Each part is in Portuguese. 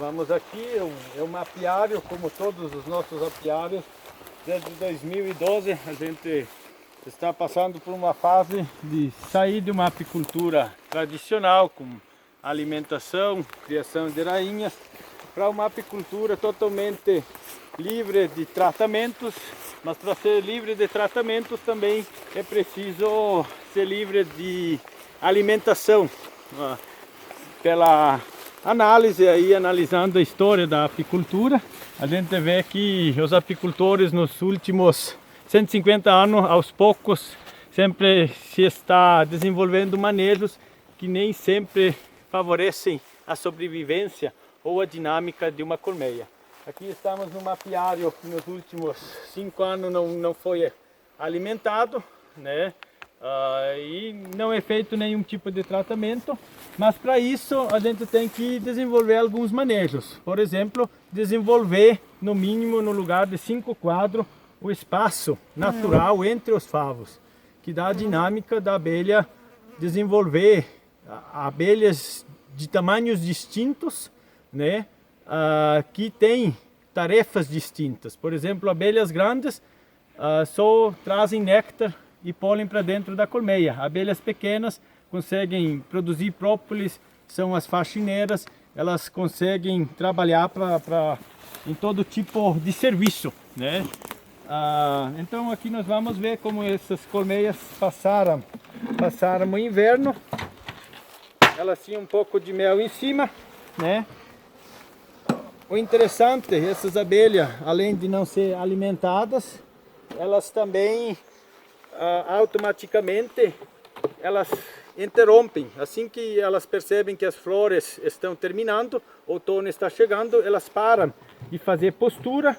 Vamos aqui, é um apiário, como todos os nossos apiários. Desde 2012 a gente está passando por uma fase de sair de uma apicultura tradicional, com alimentação, criação de rainhas, para uma apicultura totalmente livre de tratamentos. Mas para ser livre de tratamentos também é preciso ser livre de alimentação. Pela análise aí, analisando a história da apicultura, a gente vê que os apicultores nos últimos 150 anos, aos poucos, sempre se está desenvolvendo manejos que nem sempre favorecem a sobrevivência ou a dinâmica de uma colmeia. Aqui estamos num apiário que nos últimos 5 anos não foi alimentado, né? E não é feito nenhum tipo de tratamento, mas para isso a gente tem que desenvolver alguns manejos. Por exemplo, desenvolver no mínimo no lugar de 5 quadros o espaço natural entre os favos, que dá a dinâmica da abelha desenvolver abelhas de tamanhos distintos, né? Que têm tarefas distintas. Por exemplo, abelhas grandes só trazem néctar e pólen para dentro da colmeia. Abelhas pequenas conseguem produzir própolis, são as faxineiras, elas conseguem trabalhar em todo tipo de serviço, né? Então aqui nós vamos ver como essas colmeias passaram o inverno. Elas tinham um pouco de mel em cima, né? O interessante, essas abelhas, além de não ser alimentadas, elas também automaticamente elas interrompem. Assim que elas percebem que as flores estão terminando, o outono está chegando, elas param de fazer postura,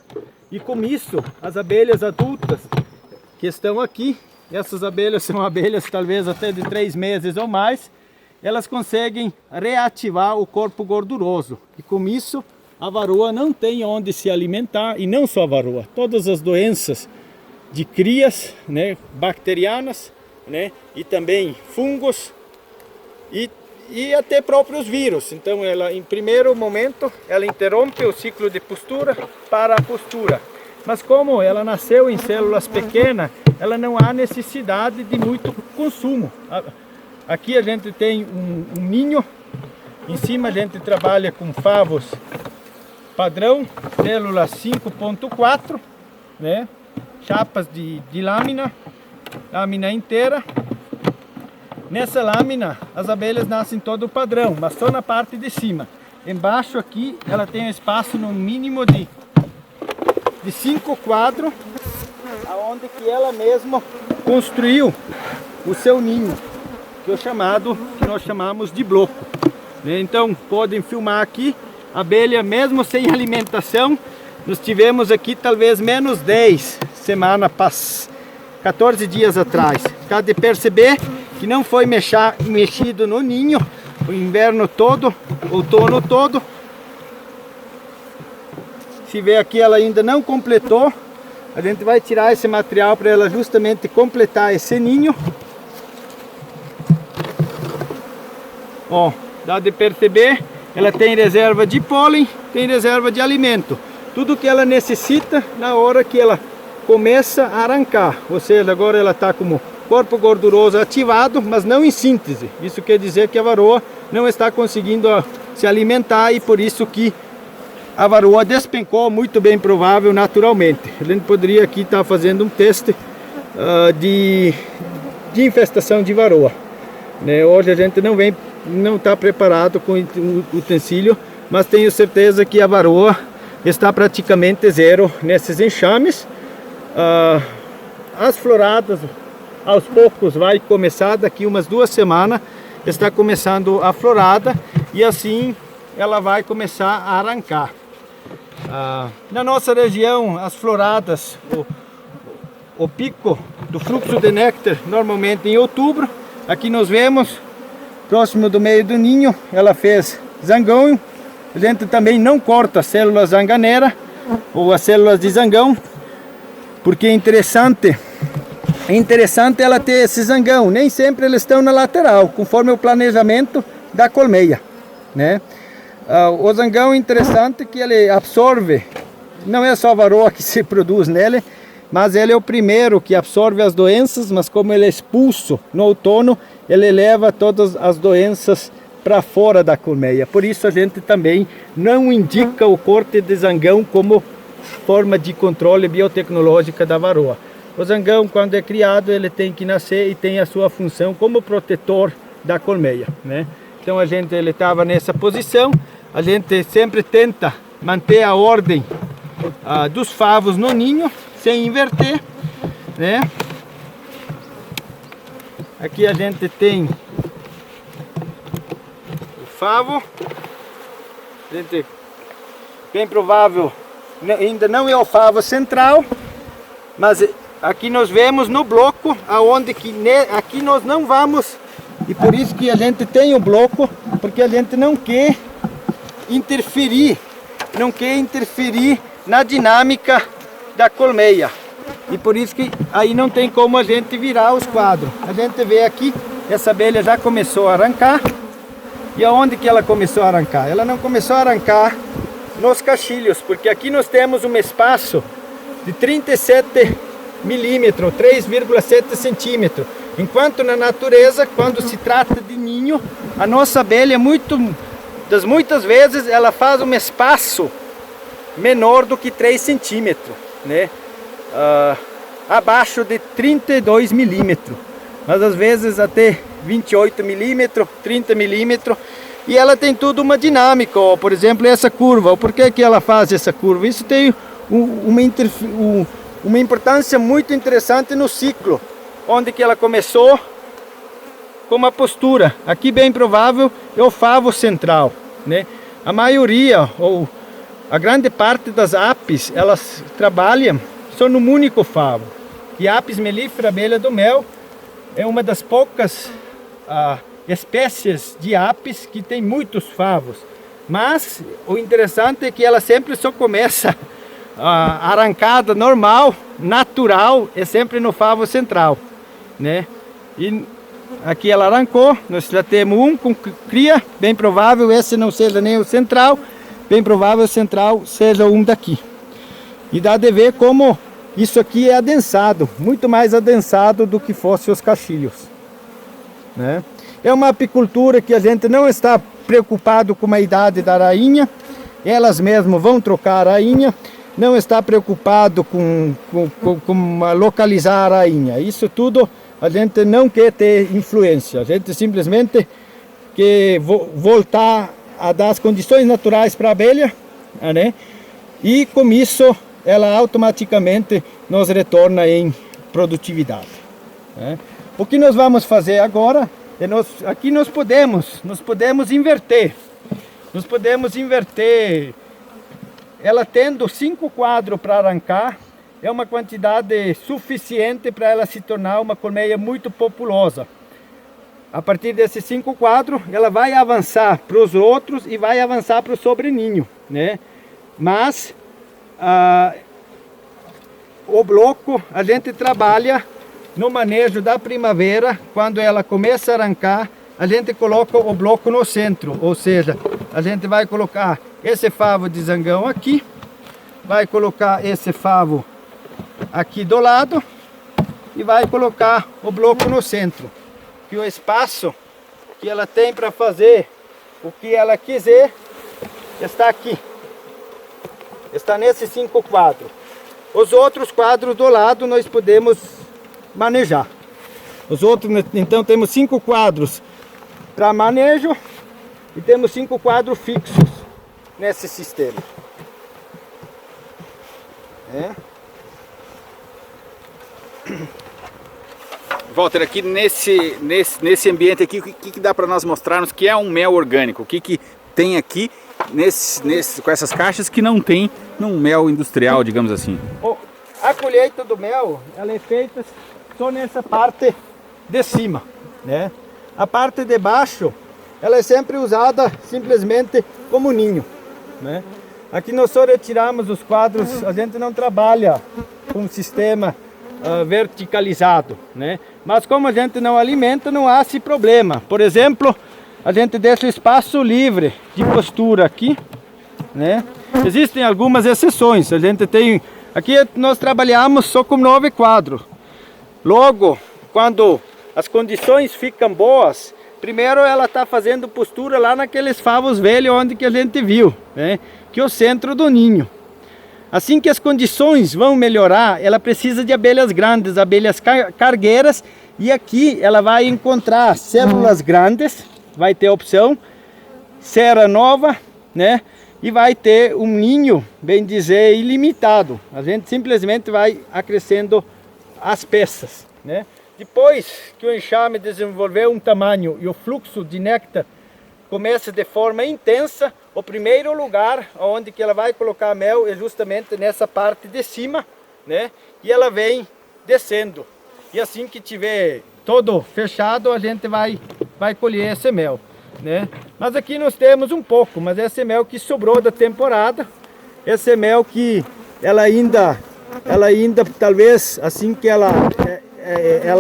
e com isso as abelhas adultas que estão aqui, essas abelhas são abelhas talvez até de 3 meses ou mais, elas conseguem reativar o corpo gorduroso, e com isso a varoa não tem onde se alimentar. E não só a varoa, todas as doenças de crias, né, bacterianas, né, e também fungos e até próprios vírus. Então ela, em primeiro momento, ela interrompe o ciclo de postura para a postura. Mas como ela nasceu em células pequenas, ela não há necessidade de muito consumo. Aqui a gente tem um ninho, em cima a gente trabalha com favos padrão, célula 5.4, né? Chapas de lâmina inteira. Nessa lâmina as abelhas nascem todo padrão, mas só na parte de cima. Embaixo aqui ela tem um espaço no mínimo de 5 quadros, aonde que ela mesma construiu o seu ninho, que nós chamamos de bloco. Então podem filmar aqui, a abelha mesmo sem alimentação. Nós tivemos aqui talvez menos 10 semanas, 14 dias atrás. Acaba de perceber que não foi mexido no ninho o inverno todo, outono todo. Se vê aqui, ela ainda não completou. A gente vai tirar esse material para ela justamente completar esse ninho. Ó, dá de perceber, ela tem reserva de pólen, tem reserva de alimento. Tudo que ela necessita na hora que ela começa a arrancar. Ou seja, agora ela está como corpo gorduroso ativado, mas não em síntese. Isso quer dizer que a varoa não está conseguindo se alimentar, e por isso que a varoa despencou, muito bem provável, naturalmente. A gente poderia aqui estar fazendo um teste de infestação de varoa, né? Hoje a gente não está preparado com o utensílio, mas tenho certeza que a varoa está praticamente zero nesses enxames. As floradas aos poucos vai começar, daqui umas 2 semanas está começando a florada, e assim ela vai começar a arrancar. Na nossa região, as floradas, o pico do fluxo de néctar normalmente em outubro. Aqui nós vemos, próximo do meio do ninho, ela fez zangão. A gente também não corta as células zanganeira ou as células de zangão, porque é interessante ela ter esse zangão. Nem sempre eles estão na lateral, conforme o planejamento da colmeia, né? O zangão é interessante que ele absorve, não é só a varoa que se produz nele, mas ele é o primeiro que absorve as doenças, mas como ele é expulso no outono, ele leva todas as doenças para fora da colmeia. Por isso a gente também não indica o corte de zangão como forma de controle biotecnológica da varoa. O zangão, quando é criado, ele tem que nascer e tem a sua função como protetor da colmeia, né? Então ele estava nessa posição. A gente sempre tenta manter a ordem dos favos no ninho, sem inverter, né? Aqui a gente tem o favo. Bem provável, ainda não é o favo central, mas aqui nós vemos no bloco, aonde aqui nós não vamos, e por isso que a gente tem o bloco, porque a gente não quer interferir na dinâmica da colmeia. E por isso que aí não tem como a gente virar os quadros. A gente vê aqui, essa abelha já começou a arrancar. E aonde que ela começou a arrancar? Ela não começou a arrancar nos cachilhos, porque aqui nós temos um espaço de 37 milímetros, 3,7 centímetros. Enquanto na natureza, quando se trata de ninho, a nossa abelha muitas vezes ela faz um espaço menor do que 3 centímetros, né? Abaixo de 32 milímetros, mas às vezes até 28 milímetros, 30 milímetros, e ela tem tudo uma dinâmica, ó. Por exemplo, essa curva. Por que ela faz essa curva? Isso tem uma importância muito interessante no ciclo, onde que ela começou com uma postura. Aqui bem provável é o favo central, né? A maioria, ou a grande parte das apis, elas trabalham só num único favo. E a Apis mellifera, abelha do mel, é uma das poucas espécies de apis que tem muitos favos. Mas o interessante é que ela sempre só começa a arrancada normal, natural, é sempre no favo central, né? E aqui ela arrancou, nós já temos um com cria, bem provável esse não seja nem o central, bem provável o central seja um daqui. E dá de ver como isso aqui é adensado, muito mais adensado do que fosse os cachilhos, né? É uma apicultura que a gente não está preocupado com a idade da rainha, elas mesmas vão trocar a rainha, não está preocupado com localizar a rainha. Isso tudo a gente não quer ter influência, a gente simplesmente quer voltar a dar as condições naturais para a abelha, né? E com isso ela automaticamente nos retorna em produtividade, né? O que nós vamos fazer agora é aqui nós podemos inverter. Nós podemos inverter. Ela tendo 5 quadros para arrancar, é uma quantidade suficiente para ela se tornar uma colmeia muito populosa. A partir desses 5 quadros, ela vai avançar para os outros e vai avançar para o sobreninho, né? Mas o bloco a gente trabalha no manejo da primavera. Quando ela começa a arrancar, a gente coloca o bloco no centro, ou seja, a gente vai colocar esse favo de zangão aqui, vai colocar esse favo aqui do lado e vai colocar o bloco no centro. Que o espaço que ela tem para fazer o que ela quiser está aqui, está nesses 5 quadros. Os outros quadros do lado nós podemos manejar. Os outros, então, temos 5 quadros para manejo e temos 5 quadros fixos nesse sistema. Walter, aqui nesse ambiente aqui, o que dá para nós mostrarmos que é um mel orgânico? O que tem aqui com essas caixas que não tem num mel industrial, digamos assim? A colheita do mel, ela é feita só nessa parte de cima, né? A parte de baixo, ela é sempre usada simplesmente como ninho, né? Aqui nós só retiramos os quadros, a gente não trabalha com sistema verticalizado, né? Mas como a gente não alimenta, não há esse problema. Por exemplo, a gente deixa espaço livre de postura aqui, né? Existem algumas exceções. A gente tem aqui, nós trabalhamos só com 9 quadros. Logo, quando as condições ficam boas, primeiro ela está fazendo postura lá naqueles favos velhos onde que a gente viu, né? Que é o centro do ninho. Assim que as condições vão melhorar, ela precisa de abelhas grandes, abelhas cargueiras, e aqui ela vai encontrar células grandes, vai ter opção, cera nova, né? E vai ter um ninho, bem dizer, ilimitado. A gente simplesmente vai acrescendo as peças, né? Depois que o enxame desenvolveu um tamanho e o fluxo de néctar começa de forma intensa, o primeiro lugar onde que ela vai colocar mel é justamente nessa parte de cima, né? E ela vem descendo. E assim que tiver todo fechado, a gente vai colher esse mel, né? Mas aqui nós temos um pouco, mas esse mel que sobrou da temporada, esse mel que ela ainda talvez assim que ela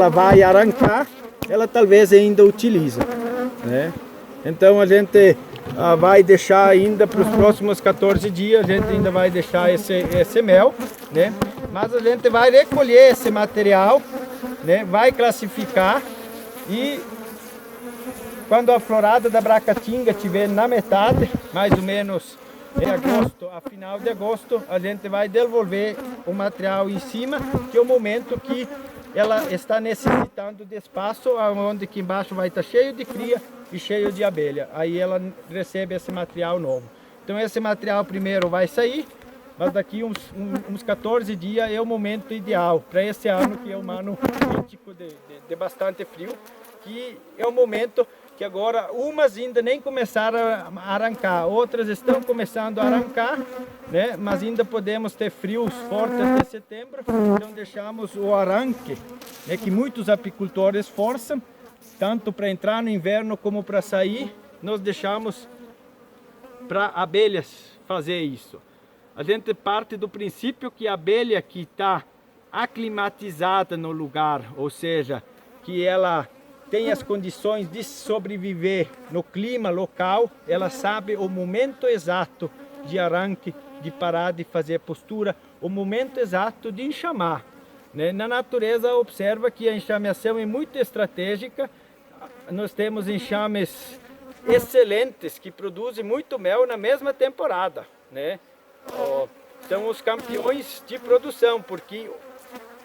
vai arrancar, ela talvez ainda utiliza, né? Então a gente vai deixar ainda para os próximos 14 dias, a gente ainda vai deixar esse mel, né? Mas a gente vai recolher esse material, né? Vai classificar, e quando a florada da Bracatinga estiver na metade, mais ou menos em agosto, a final de agosto, a gente vai devolver o material em cima, que é o momento que ela está necessitando de espaço, onde aqui embaixo vai estar cheio de cria e cheio de abelha. Aí ela recebe esse material novo. Então esse material primeiro vai sair, mas daqui uns 14 dias é o momento ideal para esse ano, que é um ano crítico de bastante frio, que é o momento que agora umas ainda nem começaram a arrancar, outras estão começando a arrancar, né? Mas ainda podemos ter frios fortes até setembro, então deixamos o arranque, né, que muitos apicultores forçam, tanto para entrar no inverno como para sair, nós deixamos para abelhas fazer isso. A gente parte do princípio que a abelha que está aclimatizada no lugar, ou seja, que ela tem as condições de sobreviver no clima local, ela sabe o momento exato de arranque, de parar de fazer postura, o momento exato de enxamar, né? Na natureza observa que a enxameação é muito estratégica. Nós temos enxames excelentes que produzem muito mel na mesma temporada, né? São os campeões de produção, porque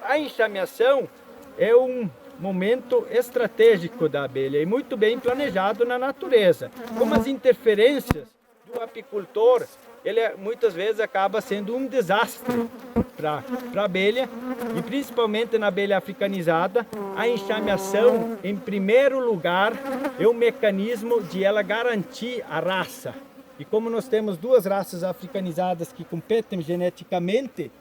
a enxameação é um momento estratégico da abelha e muito bem planejado na natureza. Como as interferências do apicultor, ele muitas vezes acaba sendo um desastre para a abelha, e principalmente na abelha africanizada, a enxameação, em primeiro lugar, é um mecanismo de ela garantir a raça. E como nós temos duas raças africanizadas que competem geneticamente,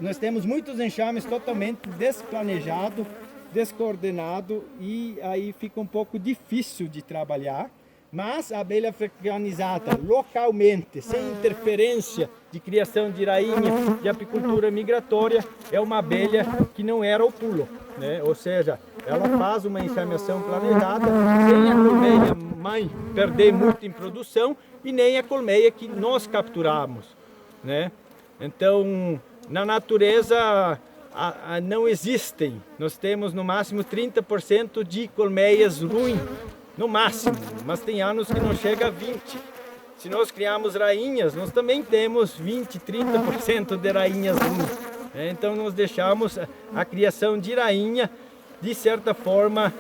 nós temos muitos enxames totalmente desplanejados, descoordenados, e aí fica um pouco difícil de trabalhar. Mas a abelha africanizada localmente, sem interferência de criação de rainha, de apicultura migratória, é uma abelha que não era o pulo, né? Ou seja, ela faz uma enxameação planejada, sem a colmeia mãe perder muito em produção e nem a colmeia que nós capturamos, né? Então, na natureza não existem, nós temos no máximo 30% de colmeias ruins, no máximo, mas tem anos que não chega a 20%. Se nós criarmos rainhas, nós também temos 20%, 30% de rainhas ruins. Então nós deixamos a criação de rainha, de certa forma,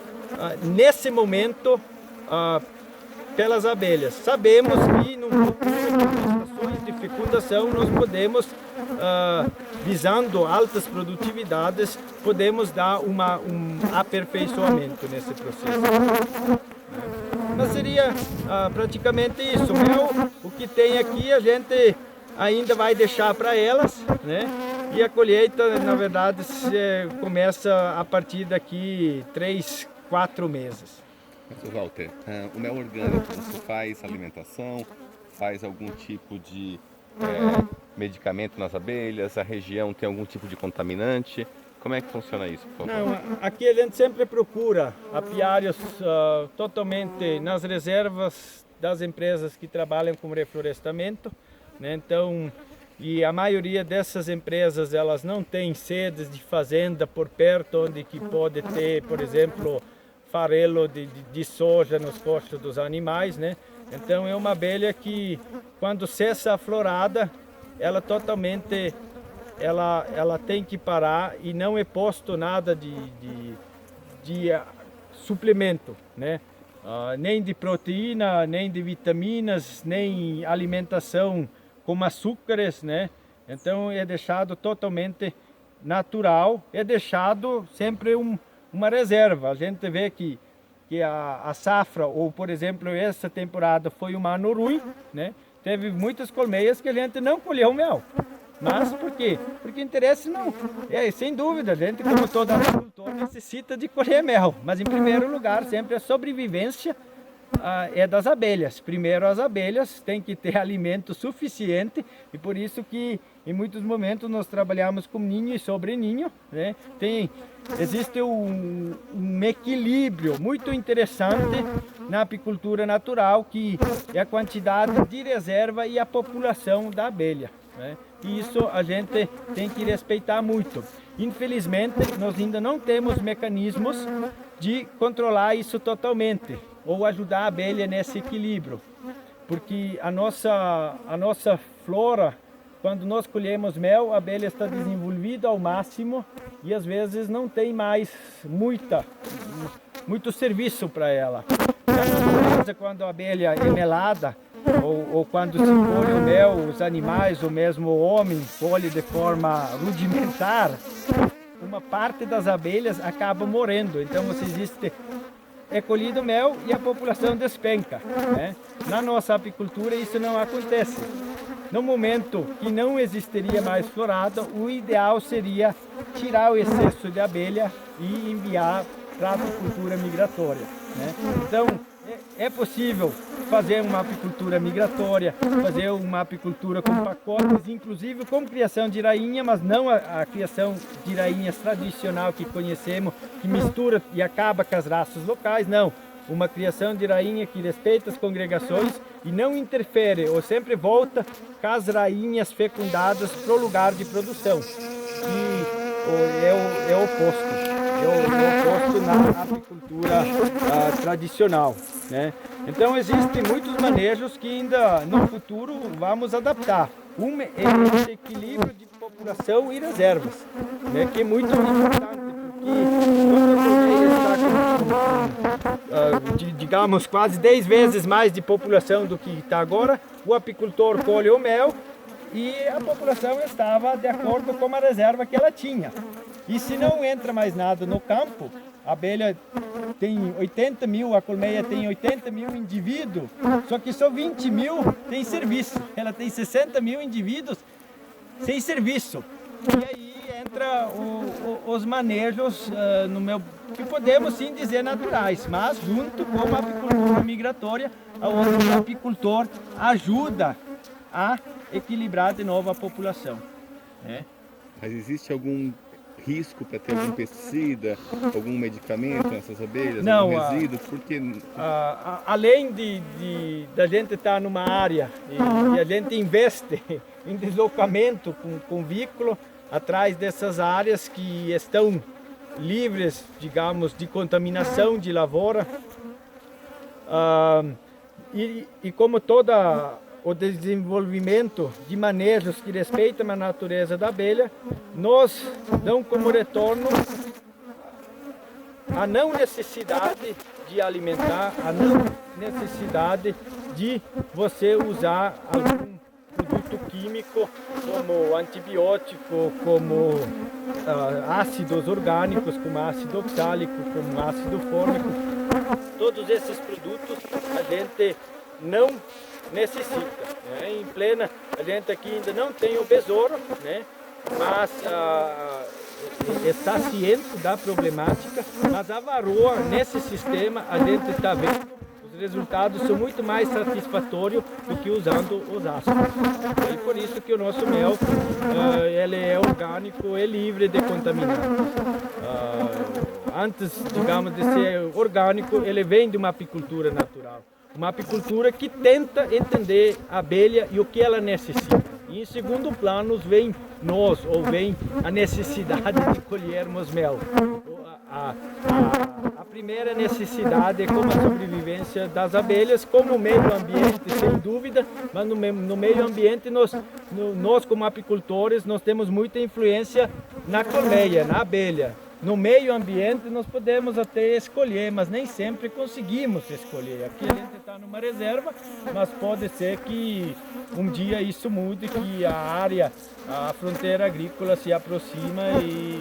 nesse momento, pelas abelhas. Sabemos que no futuro, com as estações de fecundação, nós podemos, visando altas produtividades, podemos dar um aperfeiçoamento nesse processo. Mas seria praticamente isso. Mel, o que tem aqui, a gente ainda vai deixar para elas, né? E a colheita, na verdade, começa a partir daqui 3, 4 meses. Mas, Walter, o mel orgânico, você faz alimentação, faz algum tipo de medicamento nas abelhas, a região tem algum tipo de contaminante? Como é que funciona isso, por favor? Não, aqui a gente sempre procura apiários totalmente nas reservas das empresas que trabalham com reflorestamento, né? Então, e a maioria dessas empresas, elas não têm sedes de fazenda por perto, onde que pode ter, por exemplo, farelo de soja nos coxos dos animais, né? Então é uma abelha que, quando cessa a florada, ela totalmente, ela tem que parar e não é posto nada de suplemento, né? Nem de proteína, nem de vitaminas, nem alimentação com açúcares, né? Então é deixado totalmente natural, é deixado sempre uma reserva. A gente vê que a safra, ou por exemplo, essa temporada foi um ano ruim, né? Teve muitas colmeias que a gente não colheu mel. Mas por quê? Porque interesse não. Sem dúvida, a gente, como todo agricultor, necessita de colher mel. Mas em primeiro lugar, sempre a sobrevivência é das abelhas. Primeiro as abelhas têm que ter alimento suficiente, e por isso que em muitos momentos nós trabalhamos com ninho e sobreninho, né? Existe um equilíbrio muito interessante na apicultura natural, que é a quantidade de reserva e a população da abelha, né? E isso a gente tem que respeitar muito. Infelizmente, nós ainda não temos mecanismos de controlar isso totalmente, ou ajudar a abelha nesse equilíbrio. Porque a nossa flora, quando nós colhemos mel, a abelha está desenvolvida ao máximo e às vezes não tem mais muito serviço para ela. Quando a abelha é melada, ou quando se colhe o mel, os animais, ou mesmo o homem, colhe de forma rudimentar, uma parte das abelhas acaba morrendo. Então é colhido mel e a população despenca, né? Na nossa apicultura isso não acontece. No momento que não existiria mais florada, o ideal seria tirar o excesso de abelha e enviar para a apicultura migratória, né? Então, é possível fazer uma apicultura migratória, fazer uma apicultura com pacotes, inclusive com criação de rainha, mas não a criação de rainhas tradicional que conhecemos, que mistura e acaba com as raças locais, não. Uma criação de rainha que respeita as congregações e não interfere, ou sempre volta com as rainhas fecundadas para o lugar de produção. E é o oposto. É o oposto na apicultura tradicional, né? Então existem muitos manejos que ainda no futuro vamos adaptar. Um é esse equilíbrio de população e reservas, né? Que é muito importante, porque quando a colmeia está com, digamos, quase 10 vezes mais de população do que está agora, o apicultor colhe o mel e a população estava de acordo com a reserva que ela tinha. E se não entra mais nada no campo, a abelha tem 80 mil, a colmeia tem 80 mil indivíduos, só que só 20 mil tem serviço. Ela tem 60 mil indivíduos sem serviço. E aí entra os manejos, que podemos sim dizer naturais, mas junto com a apicultura migratória, onde o apicultor ajuda a equilibrar de novo a população, né? Mas existe algum risco para ter algum pesticida, algum medicamento nessas abelhas, não, algum resíduo? Porque além da gente estar numa área e a gente investe em deslocamento com veículo atrás dessas áreas que estão livres, digamos, de contaminação de lavoura, e como toda o desenvolvimento de manejos que respeitam a natureza da abelha, nos dão como retorno a não necessidade de alimentar, a não necessidade de você usar algum produto químico como antibiótico, como ácidos orgânicos, como ácido oxálico, como ácido fórmico. Todos esses produtos a gente não necessita, né? Em plena, a gente aqui ainda não tem o besouro, né? Mas está ciente da problemática, mas a varroa nesse sistema a gente está vendo os resultados são muito mais satisfatórios do que usando os ácidos. E por isso que o nosso mel ele é orgânico e livre de contaminantes. Antes, digamos, de ser orgânico, ele vem de uma apicultura natural. Uma apicultura que tenta entender a abelha e o que ela necessita. E em segundo plano vem vem a necessidade de colhermos mel. A primeira necessidade é como a sobrevivência das abelhas, como o meio ambiente, sem dúvida, mas no meio ambiente nós como apicultores, nós temos muita influência na colmeia, na abelha. No meio ambiente nós podemos até escolher, mas nem sempre conseguimos escolher. Aqui a gente está numa reserva, mas pode ser que um dia isso mude, que a fronteira agrícola se aproxima e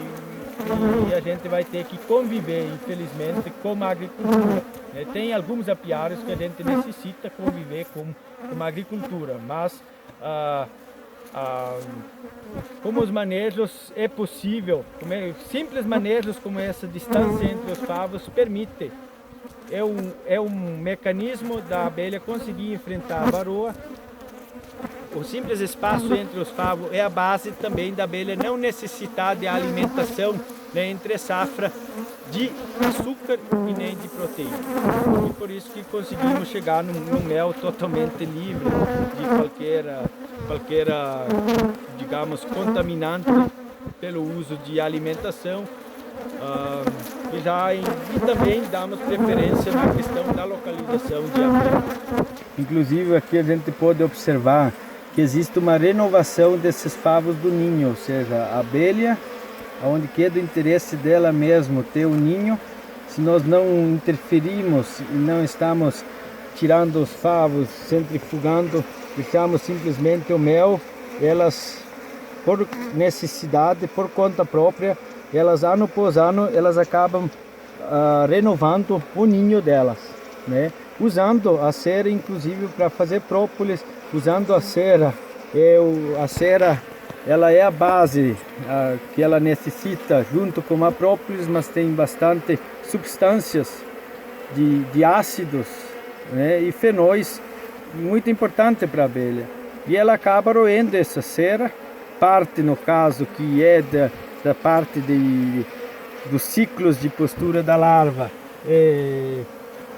a gente vai ter que conviver, infelizmente, com a agricultura. Tem alguns apiários que a gente necessita conviver com a agricultura, mas como os manejos é possível, simples manejos como essa distância entre os favos permite. É um mecanismo da abelha conseguir enfrentar a varoa. O simples espaço entre os favos é a base também da abelha não necessitar de alimentação, né, entre safra de açúcar e nem de proteína. E por isso que conseguimos chegar num mel totalmente livre de qualquer digamos, contaminante pelo uso de alimentação. E também damos preferência na questão da localização de abelha. Inclusive aqui a gente pode observar que existe uma renovação desses favos do ninho, ou seja, a abelha, onde que é do interesse dela mesmo ter o ninho, se nós não interferimos e não estamos tirando os favos, centrifugando, deixamos simplesmente o mel, elas, por necessidade, por conta própria, elas ano após ano, elas acabam renovando o ninho delas, né? Usando a cera, inclusive, para fazer própolis, usando a cera. A cera, ela é a base que ela necessita, junto com a própolis, mas tem bastante substâncias de ácidos, né, e fenóis, muito importante para a abelha. E ela acaba roendo essa cera, parte, no caso, que é da parte dos ciclos de postura da larva, é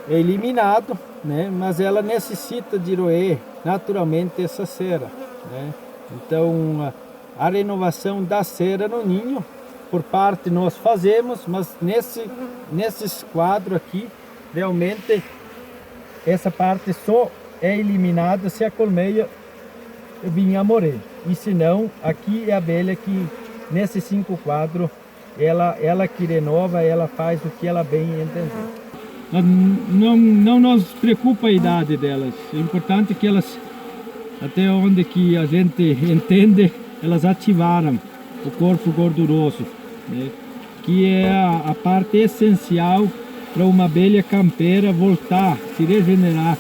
eliminado, né? Mas ela necessita de roer naturalmente essa cera, né? Então a renovação da cera no ninho, por parte nós fazemos, mas nesses quadros aqui, realmente essa parte só é eliminada se a colmeia vinha a morrer. E se não, aqui é a abelha que, nesses 5 quadros, ela que renova, ela faz o que ela bem entender. Não nos preocupa a idade delas. É importante que elas, até onde que a gente entende, elas ativaram o corpo gorduroso, né? Que é a parte essencial para uma abelha campeira voltar, se regenerar,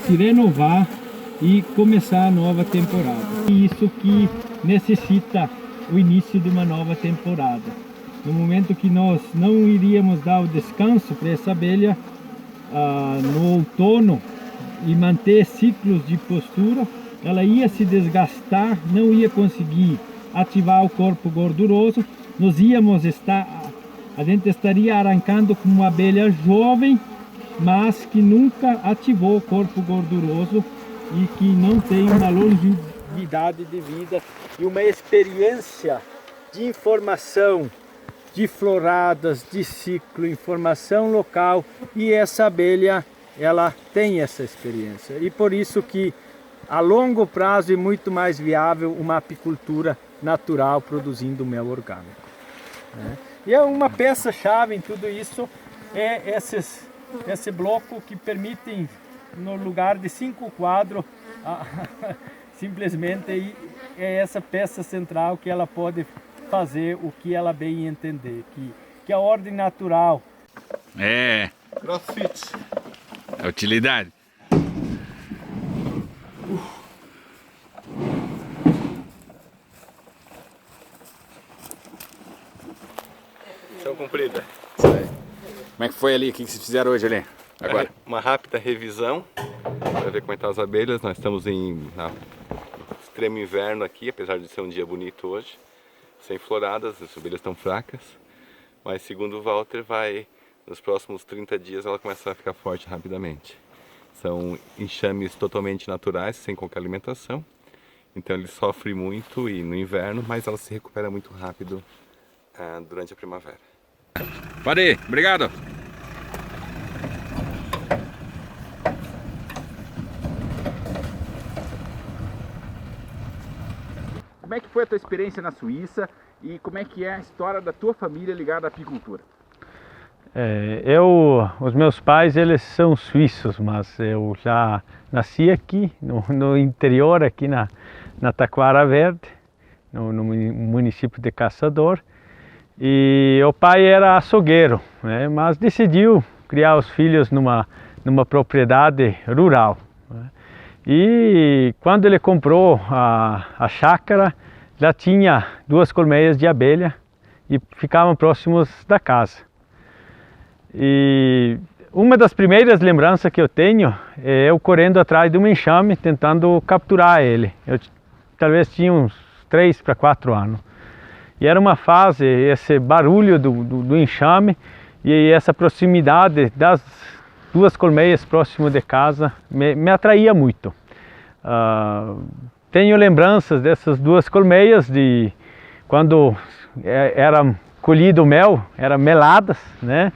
se renovar e começar a nova temporada. E isso que necessita o início de uma nova temporada. No momento que nós não iríamos dar o descanso para essa abelha no outono e manter ciclos de postura, ela ia se desgastar, não ia conseguir ativar o corpo gorduroso, a gente estaria arrancando com uma abelha jovem, mas que nunca ativou o corpo gorduroso e que não tem uma longevidade de vida e uma experiência de informação, de floradas, de ciclo, informação local, e essa abelha, ela tem essa experiência. E por isso que a longo prazo é muito mais viável uma apicultura natural produzindo mel orgânico, né? E é uma peça-chave em tudo isso, esse bloco que permitem, no lugar de 5 quadros, simplesmente é essa peça central que ela pode fazer o que ela bem entender, que a ordem natural. CrossFit. A utilidade. Missão cumprida. Como é que foi ali? O que vocês fizeram hoje ali? agora. Uma rápida revisão para ver como estão as abelhas. Nós estamos na extremo inverno aqui, apesar de ser um dia bonito hoje, sem floradas, as abelhas estão fracas, mas segundo o Walter, nos próximos 30 dias ela começa a ficar forte rapidamente. São enxames totalmente naturais, sem qualquer alimentação, então ele sofre muito no inverno, mas ela se recupera muito rápido durante a primavera. Pode, obrigado. Como é que foi a tua experiência na Suíça e como é que é a história da tua família ligada à apicultura? Os meus pais, eles são suíços, mas eu já nasci aqui, no interior, aqui na Taquara Verde, no município de Caçador. E o pai era açougueiro, né, mas decidiu criar os filhos numa propriedade rural, né. E quando ele comprou a chácara, já tinha 2 colmeias de abelha e ficavam próximos da casa. E uma das primeiras lembranças que eu tenho é eu correndo atrás de um enxame, tentando capturar ele. Eu talvez tinha uns 3 para 4 anos. E era uma fase, esse barulho do enxame e essa proximidade das 2 colmeias próximo de casa me atraía muito. Tenho lembranças dessas 2 colmeias de quando era colhido o mel, eram meladas, né?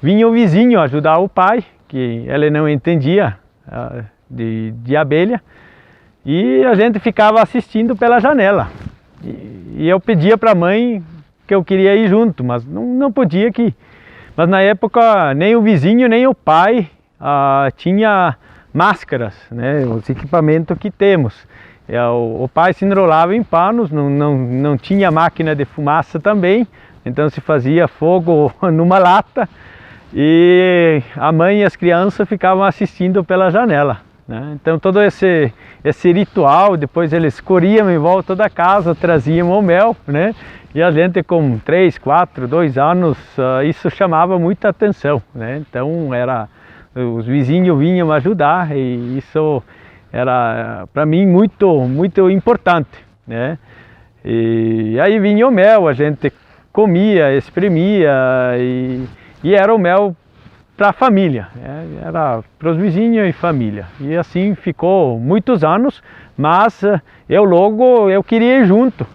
Vinha o vizinho ajudar o pai, que ele não entendia de abelha, e a gente ficava assistindo pela janela. E eu pedia para a mãe que eu queria ir junto, mas não podia que. Mas na época nem o vizinho nem o pai tinha máscaras, né, os equipamentos que temos. O pai se enrolava em panos, não tinha máquina de fumaça também, então se fazia fogo numa lata e a mãe e as crianças ficavam assistindo pela janela, né? Então todo esse ritual, depois eles corriam em volta da casa, traziam o mel, né? E a gente com 3, 4, 2 anos, isso chamava muita atenção, né? Então os vizinhos vinham ajudar e isso era para mim muito importante, né? E aí vinha o mel, a gente comia, espremia e era o mel para a família, era para os vizinhos e família. E assim ficou muitos anos, mas eu queria ir junto.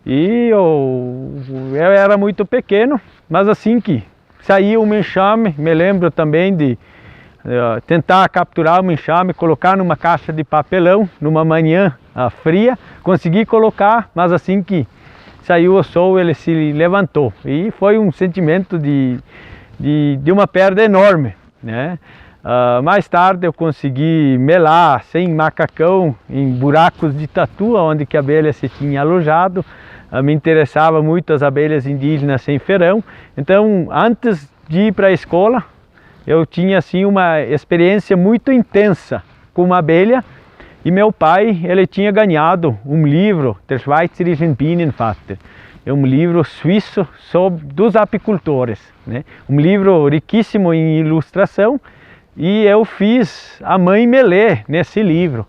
E eu era muito pequeno, mas assim que saiu um enxame, me lembro também de tentar capturar um enxame, colocar numa caixa de papelão, numa manhã fria, consegui colocar, mas assim que saiu o sol ele se levantou. E foi um sentimento de uma perda enorme, né? Mais tarde eu consegui melar sem macacão em buracos de tatu, onde que a abelha se tinha alojado. Me interessava muito as abelhas indígenas sem ferão. Então, antes de ir para a escola, eu tinha assim uma experiência muito intensa com uma abelha. E meu pai, ele tinha ganhado um livro, Der Schweizerischen Bienenvater, é um livro suíço dos apicultores, né? Um livro riquíssimo em ilustração, e eu fiz a mãe me ler nesse livro,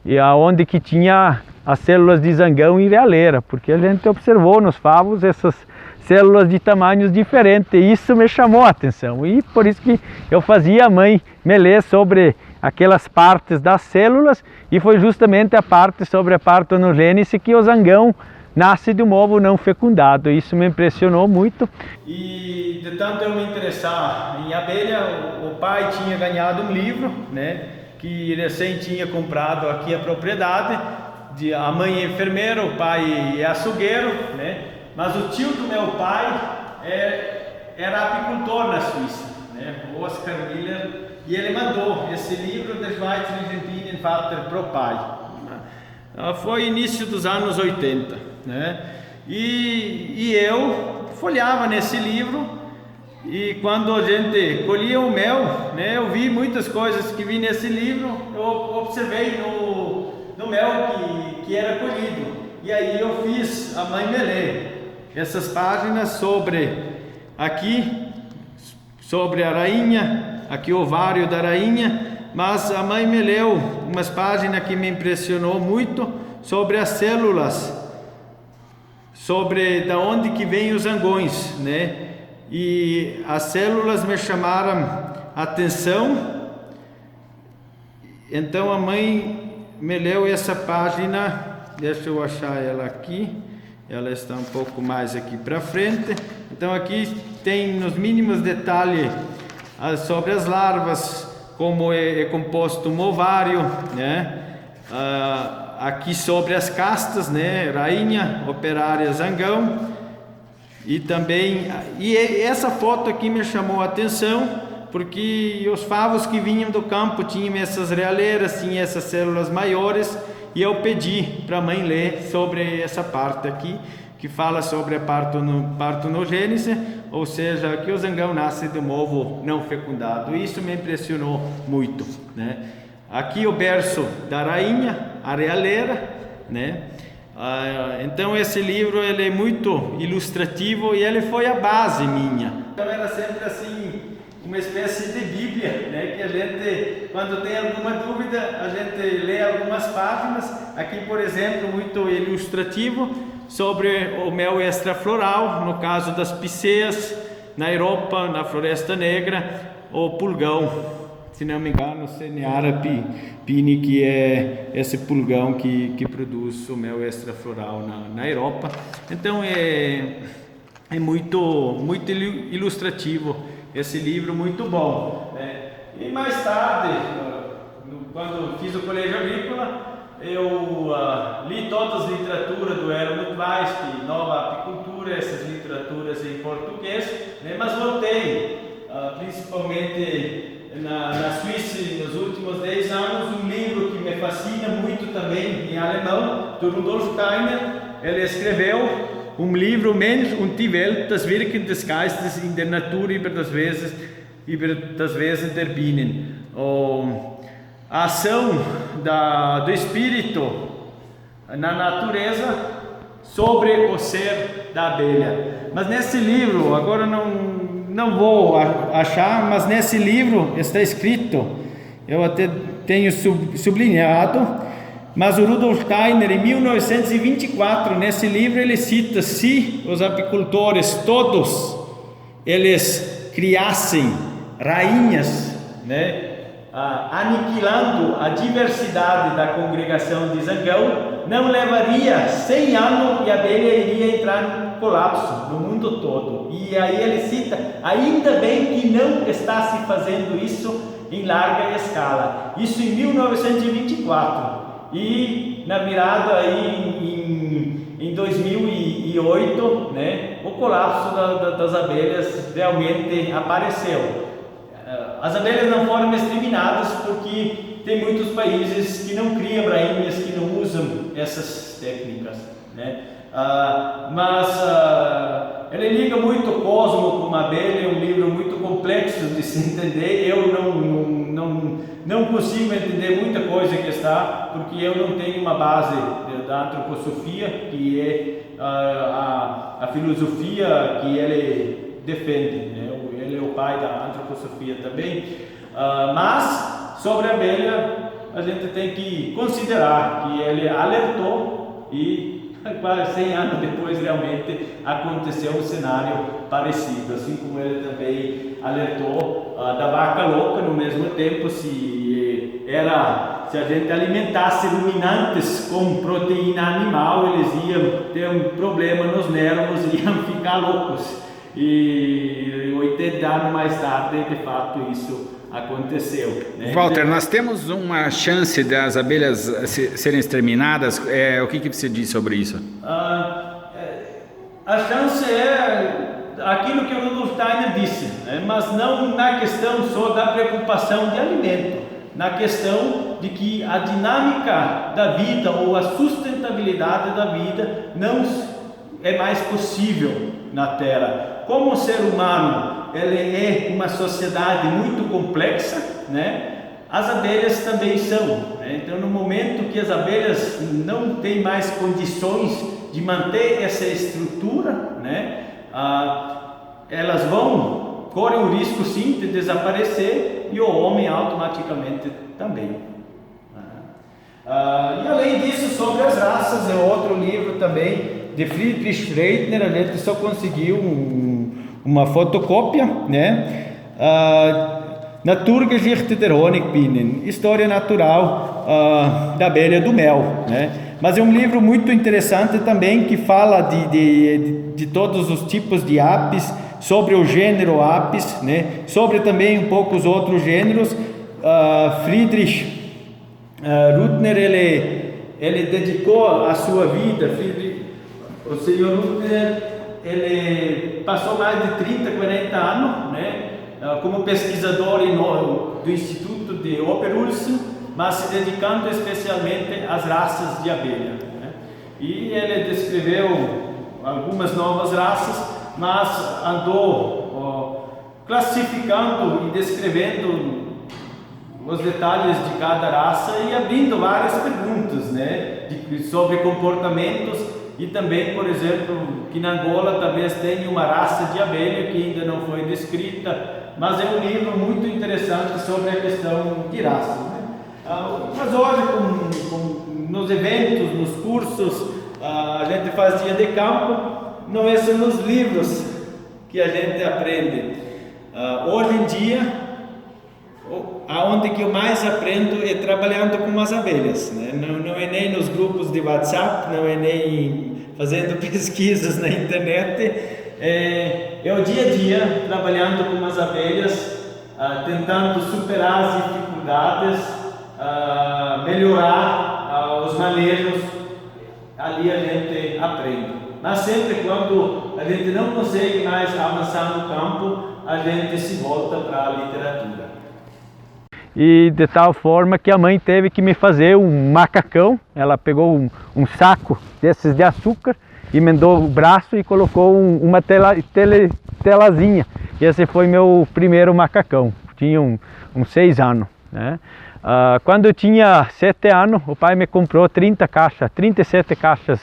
e aonde que tinha as células de zangão e realeira, porque a gente observou nos favos essas células de tamanhos diferentes, e isso me chamou a atenção, e por isso que eu fazia a mãe me ler sobre aquelas partes das células, e foi justamente a parte sobre a partenogênese que o zangão nasce de um ovo não fecundado. Isso me impressionou muito. E de tanto eu me interessar em abelha, o pai tinha ganhado um livro, né, que recém tinha comprado aqui a propriedade. A mãe é enfermeira, o pai é açougueiro, né, mas o tio do meu pai era apicultor na Suíça, né, o Oscar Miller, e ele mandou esse livro de Schweizerischen Bienenvater para o pai. Foi início dos anos 80, né? E eu folheava nesse livro, e quando a gente colhia o mel, né, eu vi muitas coisas que vi nesse livro, eu observei no mel que era colhido, e aí eu fiz a mãe me ler essas páginas sobre a rainha, aqui o ovário da rainha, mas a mãe me leu umas páginas que me impressionou muito sobre as células, sobre da onde que vêm os zangões, né? E as células me chamaram a atenção. Então a mãe me leu essa página, deixa eu achar ela aqui, ela está um pouco mais aqui para frente. Então aqui tem nos mínimos detalhes sobre as larvas, como é composto um ovário, né? Aqui sobre as castas, né? Rainha, operária, zangão. E também, essa foto aqui me chamou a atenção, porque os favos que vinham do campo tinham essas realeiras, tinham essas células maiores, e eu pedi para a mãe ler sobre essa parte aqui, que fala sobre a partenogênese, ou seja, que o zangão nasce de um ovo não fecundado. Isso me impressionou muito, né? Aqui o berço da rainha, a realeira, né? Então esse livro ele é muito ilustrativo e ele foi a base minha. Então era sempre assim, uma espécie de Bíblia, né? Que a gente, quando tem alguma dúvida, a gente lê algumas páginas. Aqui, por exemplo, muito ilustrativo sobre o mel extrafloral, no caso das picéas, na Europa, na Floresta Negra, o pulgão, se não me engano, Seneara pini, que é esse pulgão que produz o mel extrafloral na Europa. Então é muito ilustrativo esse livro, muito bom, né? E mais tarde, quando fiz o colégio agrícola, eu li todas as literaturas do Helmut Weist, Nova Apicultura, essas literaturas em português, né? Mas voltei, principalmente na Suíça, nos últimos 10 anos, um livro que me fascina muito também, em alemão, do Rudolf Steiner. Ele escreveu um livro, Mensch und die Welt, das Wirken des Geistes in der Natur über das Wesen der Bienen. A ação do espírito na natureza sobre o ser da abelha. Mas nesse livro, agora não vou achar, mas nesse livro está escrito, eu até tenho sublinhado, mas o Rudolf Steiner, em 1924, nesse livro ele cita: se os apicultores todos eles criassem rainhas, né, aniquilando a diversidade da congregação de zangão, não levaria 100 anos e a abelha iria entrar em colapso no mundo todo. E aí ele cita: ainda bem que não está se fazendo isso em larga escala. Isso em 1924. E na virada aí em 2008, né, o colapso das abelhas realmente apareceu. As abelhas não foram exterminadas porque tem muitos países que não criam rainhas, que não usam essas técnicas, né? Mas ele liga muito o cosmo com a abelha, é um livro muito complexo de se entender. Eu não consigo entender muita coisa que está, porque eu não tenho uma base da antroposofia, que é a filosofia que ele defende, né? Ele é o pai da antroposofia também. Mas sobre a abelha a gente tem que considerar que ele alertou e quase 100 anos depois realmente aconteceu um cenário parecido, assim como ele também alertou da vaca louca. No mesmo tempo, se a gente alimentasse ruminantes com proteína animal, eles iam ter um problema nos nervos e iam ficar loucos. E 80 anos mais tarde, de fato, isso aconteceu, né? Walter, nós temos uma chance das abelhas serem exterminadas. O que você diz sobre isso? A chance é aquilo que o Rudolf Steiner disse, né? Mas não na questão só da preocupação de alimento, na questão de que a dinâmica da vida ou a sustentabilidade da vida não é mais possível na Terra. Como o ser humano ele é uma sociedade muito complexa, né? As abelhas também são, né? Então, no momento que as abelhas não têm mais condições de manter essa estrutura, né, elas vão corre o risco sim de desaparecer e o homem automaticamente também. E além disso, sobre as raças, é outro livro também de Friedrich Freitner. A gente só conseguiu uma fotocópia, né? Naturgeschichte der Honigbienen, História Natural da abelha do mel, né? Mas é um livro muito interessante também, que fala de todos os tipos de apis, sobre o gênero apis, né? Sobre também um pouco os outros gêneros. Friedrich Rüttner, ele dedicou a sua vida, o senhor Rüttner, ele passou mais de 30, 40 anos, né? Como pesquisador do Instituto de Oberulsen, mas se dedicando especialmente às raças de abelha, né? E ele descreveu algumas novas raças, mas andou classificando e descrevendo os detalhes de cada raça e abrindo várias perguntas, né? Sobre comportamentos. E também, por exemplo, que na Angola talvez tenha uma raça de abelha que ainda não foi descrita, mas é um livro muito interessante sobre a questão de raça, né? Mas hoje, nos eventos, nos cursos, a gente faz dia de campo, não é só nos livros que a gente aprende. Hoje em dia, aonde que eu mais aprendo é trabalhando com as abelhas, né? Não é nem nos grupos de WhatsApp, não é nem fazendo pesquisas na internet, é o dia a dia trabalhando com as abelhas, tentando superar as dificuldades, melhorar os manejos. Ali a gente aprende, mas sempre quando a gente não consegue mais avançar no campo, a gente se volta para a literatura. E de tal forma que a mãe teve que me fazer um macacão. Ela pegou um saco desses de açúcar, emendou o braço e colocou uma telazinha. E esse foi meu primeiro macacão, tinha uns 6 anos, né? Quando eu tinha 7 anos, o pai me comprou 37 caixas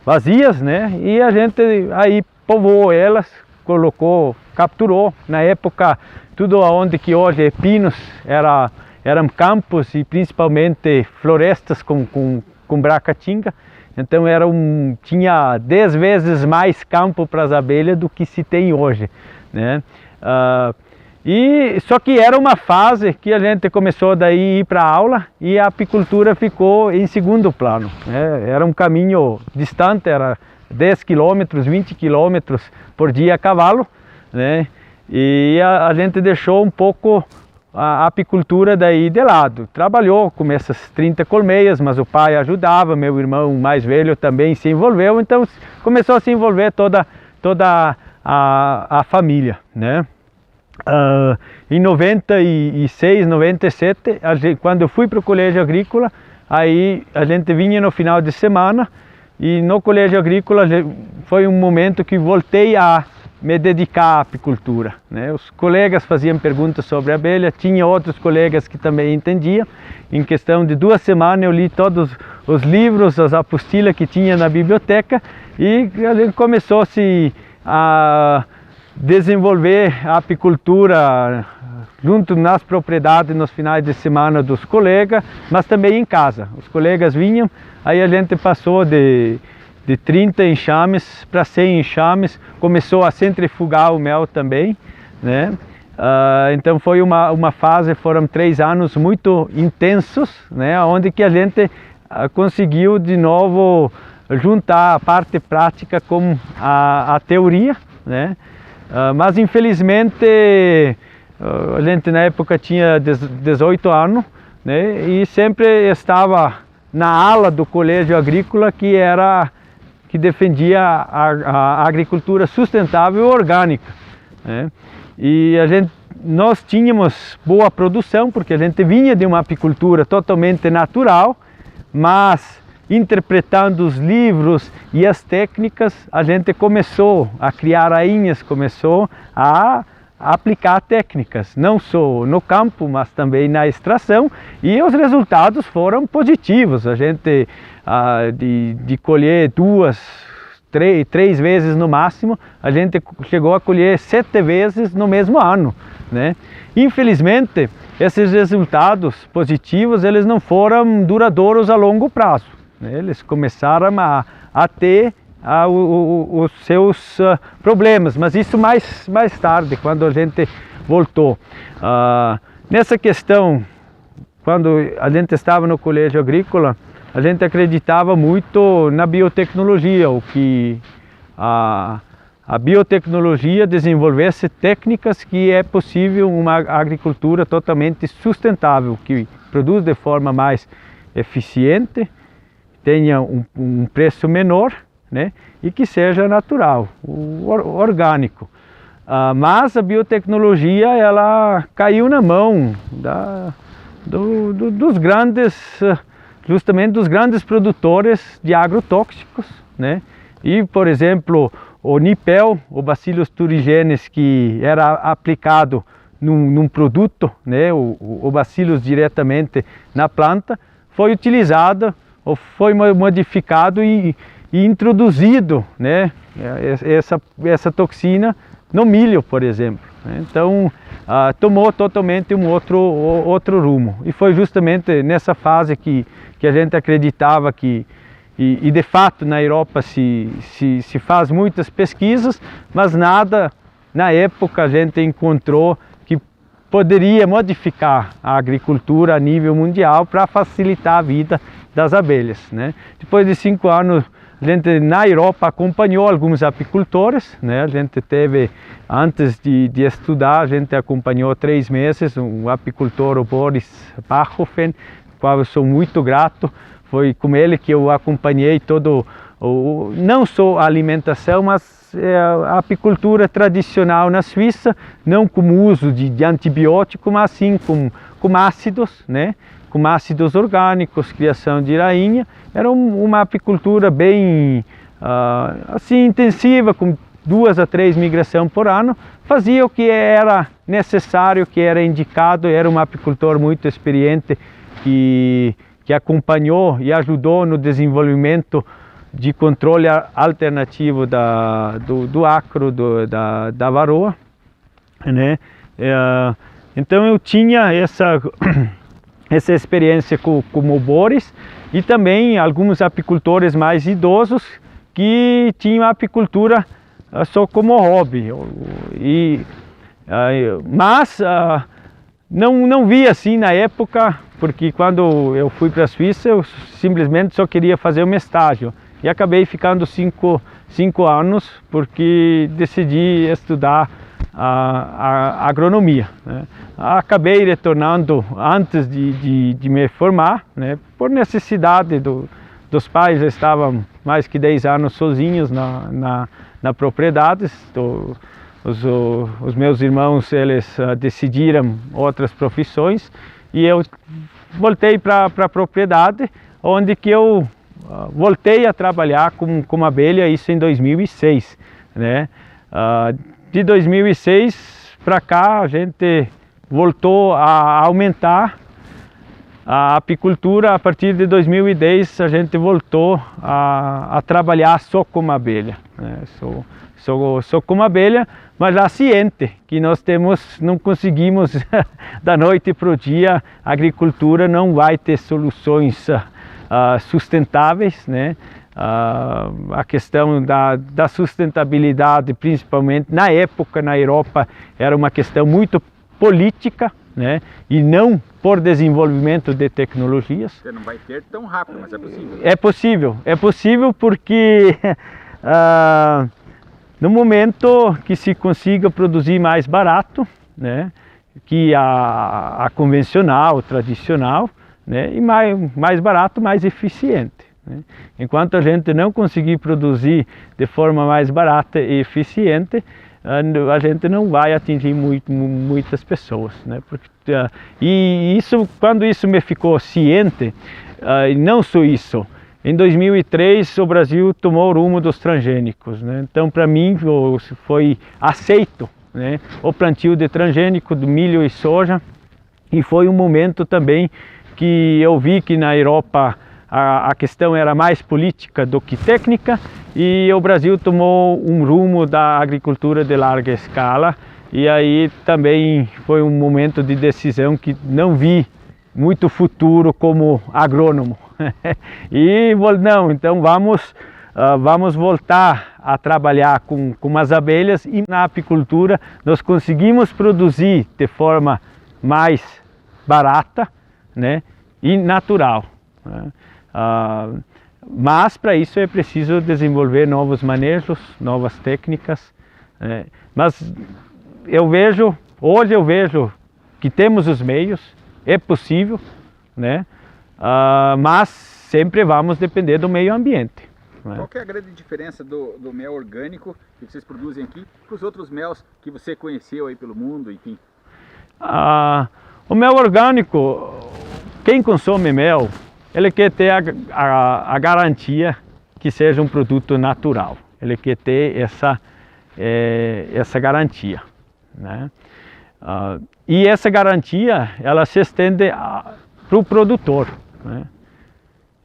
vazias, né? E a gente aí povoou elas, capturou. Na época, tudo onde que hoje é pinos eram campos e principalmente florestas com bracatinga. Então tinha 10 vezes mais campo para as abelhas do que se tem hoje, né? Só que era uma fase que a gente começou daí a ir para a aula e a apicultura ficou em segundo plano, né? Era um caminho distante, era 10 quilômetros, 20 quilômetros por dia a cavalo, né? E a gente deixou um pouco a apicultura daí de lado. Trabalhou com essas 30 colmeias, mas o pai ajudava, meu irmão mais velho também se envolveu, então começou a se envolver toda a família, né? Em 96, 97, quando eu fui para o colégio agrícola, aí a gente vinha no final de semana e no colégio agrícola foi um momento que voltei a me dedicar à apicultura, né? Os colegas faziam perguntas sobre a abelha, tinha outros colegas que também entendiam. Em questão de 2 semanas eu li todos os livros, as apostilas que tinha na biblioteca e a gente começou a desenvolver a apicultura junto nas propriedades nos finais de semana dos colegas, mas também em casa. Os colegas vinham, aí a gente passou de 30 enxames para 100 enxames, começou a centrifugar o mel também, né? Então foi uma fase, foram 3 anos muito intensos, né? Onde que a gente conseguiu de novo juntar a parte prática com a teoria, né? Mas infelizmente a gente na época tinha 18 anos, né? E sempre estava na ala do colégio agrícola que defendia a agricultura sustentável e orgânica, né? E nós tínhamos boa produção, porque a gente vinha de uma apicultura totalmente natural, mas interpretando os livros e as técnicas, a gente começou a criar rainhas, começou a aplicar técnicas, não só no campo, mas também na extração, e os resultados foram positivos. A gente de colher três vezes no máximo, a gente chegou a colher 7 vezes no mesmo ano, né? Infelizmente, esses resultados positivos, eles não foram duradouros a longo prazo, né? Eles começaram a ter os seus problemas, mas isso mais tarde, quando a gente voltou. Nessa questão, quando a gente estava no colégio agrícola, a gente acreditava muito na biotecnologia, o que a biotecnologia desenvolvesse técnicas que é possível uma agricultura totalmente sustentável, que produz de forma mais eficiente, tenha um preço menor, né, e que seja natural, orgânico. Mas a biotecnologia, ela caiu na mão dos grandes, justamente dos grandes produtores de agrotóxicos, né? E, por exemplo, o nipel, o Bacillus thuringiensis, que era aplicado num produto, né, o Bacillus diretamente na planta, foi utilizado ou foi modificado e introduzido, né, essa toxina no milho, por exemplo. Então, tomou totalmente um outro rumo. E foi justamente nessa fase que a gente acreditava que, e de fato na Europa se faz muitas pesquisas, mas nada na época a gente encontrou que poderia modificar a agricultura a nível mundial para facilitar a vida das abelhas, né? Depois de 5 anos, a gente na Europa acompanhou alguns apicultores, né? A gente teve, antes de estudar, a gente acompanhou 3 meses um apicultor, o Boris Bachhofen, qual eu sou muito grato. Foi com ele que eu acompanhei todo, não só a alimentação, mas a apicultura tradicional na Suíça, não com o uso de antibiótico, mas sim com ácidos, né? Com ácidos orgânicos, criação de rainha. Era uma apicultura bem assim, intensiva, com 2 a 3 migrações por ano. Fazia o que era necessário, que era indicado. Era um apicultor muito experiente que acompanhou e ajudou no desenvolvimento de controle alternativo do acro, da varoa, né? Então eu tinha essa experiência com o Boris, e também alguns apicultores mais idosos que tinham a apicultura só como hobby. Mas não vi assim na época, porque quando eu fui para a Suíça eu simplesmente só queria fazer um estágio e acabei ficando 5 anos porque decidi estudar a agronomia, né? Acabei retornando antes de me formar, né? Por necessidade dos pais. Já estavam mais que 10 anos sozinhos na propriedade. Os meus irmãos, eles decidiram outras profissões e eu voltei para a propriedade, onde que eu voltei a trabalhar com abelha, isso em 2006, né? De 2006 para cá a gente voltou a aumentar a apicultura. A partir de 2010 a gente voltou a trabalhar só com abelha, né? Só com abelha, mas já ciente que não conseguimos da noite para o dia. A agricultura não vai ter soluções sustentáveis, né? A questão da sustentabilidade, principalmente na época na Europa, era uma questão muito política, né? E não por desenvolvimento de tecnologias. Você não vai ter tão rápido, mas é possível. É possível porque no momento que se consiga produzir mais barato, né, que a convencional, tradicional, né, e mais barato, mais eficiente, né? Enquanto a gente não conseguir produzir de forma mais barata e eficiente, a gente não vai atingir muitas pessoas, né? E quando isso me ficou ciente, e não só isso, em 2003 o Brasil tomou o rumo dos transgênicos, né? Então para mim foi aceito, né, o plantio de transgênico do milho e soja, e foi um momento também que eu vi que na Europa a questão era mais política do que técnica, e o Brasil tomou um rumo da agricultura de larga escala, e aí também foi um momento de decisão que não vi muito futuro como agrônomo. E não, então vamos voltar a trabalhar com as abelhas, e na apicultura nós conseguimos produzir de forma mais barata, né, e natural, né? Mas para isso é preciso desenvolver novos manejos, novas técnicas, né? Mas hoje eu vejo que temos os meios, é possível, né? Mas sempre vamos depender do meio ambiente, né? Qual que é a grande diferença do mel orgânico que vocês produzem aqui para os outros mel que você conheceu aí pelo mundo, enfim? O mel orgânico, quem consome mel, ele quer ter a garantia que seja um produto natural. Ele quer ter essa garantia, né? E essa garantia, ela se estende para o produtor, né?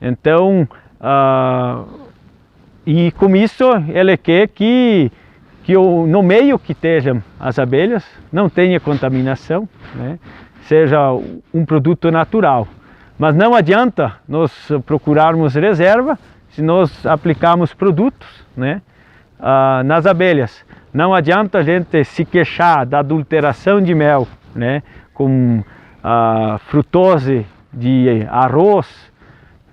Então, e com isso ele quer que no meio que estejam as abelhas não tenha contaminação, né? Seja um produto natural. Mas não adianta nós procurarmos reserva se nós aplicarmos produtos, né, nas abelhas. Não adianta a gente se queixar da adulteração de mel, né, com frutose de arroz,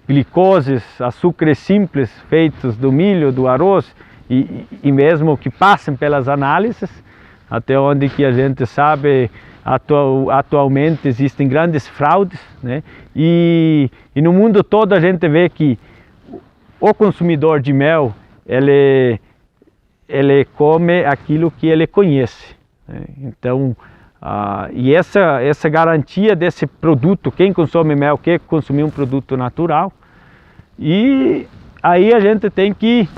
glicoses, açúcares simples feitos do milho, do arroz, e mesmo que passem pelas análises, até onde que a gente sabe, atualmente existem grandes fraudes, né? E no mundo todo a gente vê que o consumidor de mel, ele come aquilo que ele conhece, né? Então, e essa garantia desse produto, quem consome mel quer consumir um produto natural, e aí a gente tem que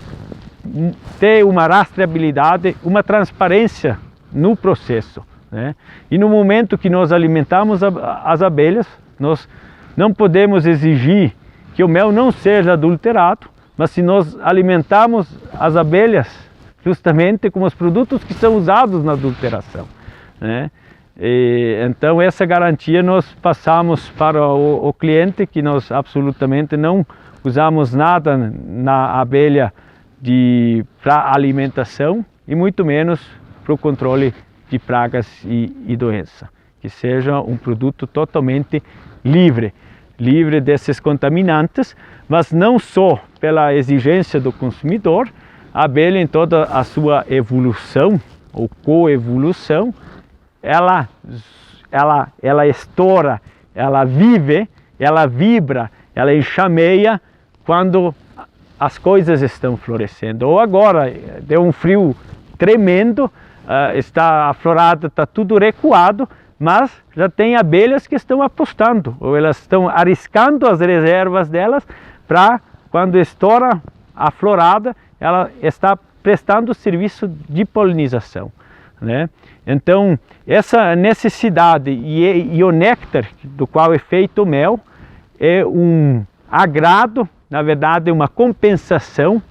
ter uma rastreabilidade, uma transparência no processo, né? E no momento que nós alimentamos as abelhas, nós não podemos exigir que o mel não seja adulterado, mas se nós alimentarmos as abelhas justamente com os produtos que são usados na adulteração, né? Então essa garantia nós passamos para o cliente, que nós absolutamente não usamos nada na abelha para alimentação, e muito menos para o controle de pragas e doenças. Que seja um produto totalmente livre desses contaminantes, mas não só pela exigência do consumidor. A abelha, em toda a sua evolução ou coevolução, ela estoura, ela vive, ela vibra, ela enxameia quando as coisas estão florescendo. Ou agora, deu um frio tremendo, a florada está tudo recuado, mas já tem abelhas que estão apostando, ou elas estão arriscando as reservas delas para, quando estoura a florada, ela está prestando serviço de polinização, né? Então, essa necessidade e o néctar do qual é feito o mel é um agrado, na verdade, uma compensação,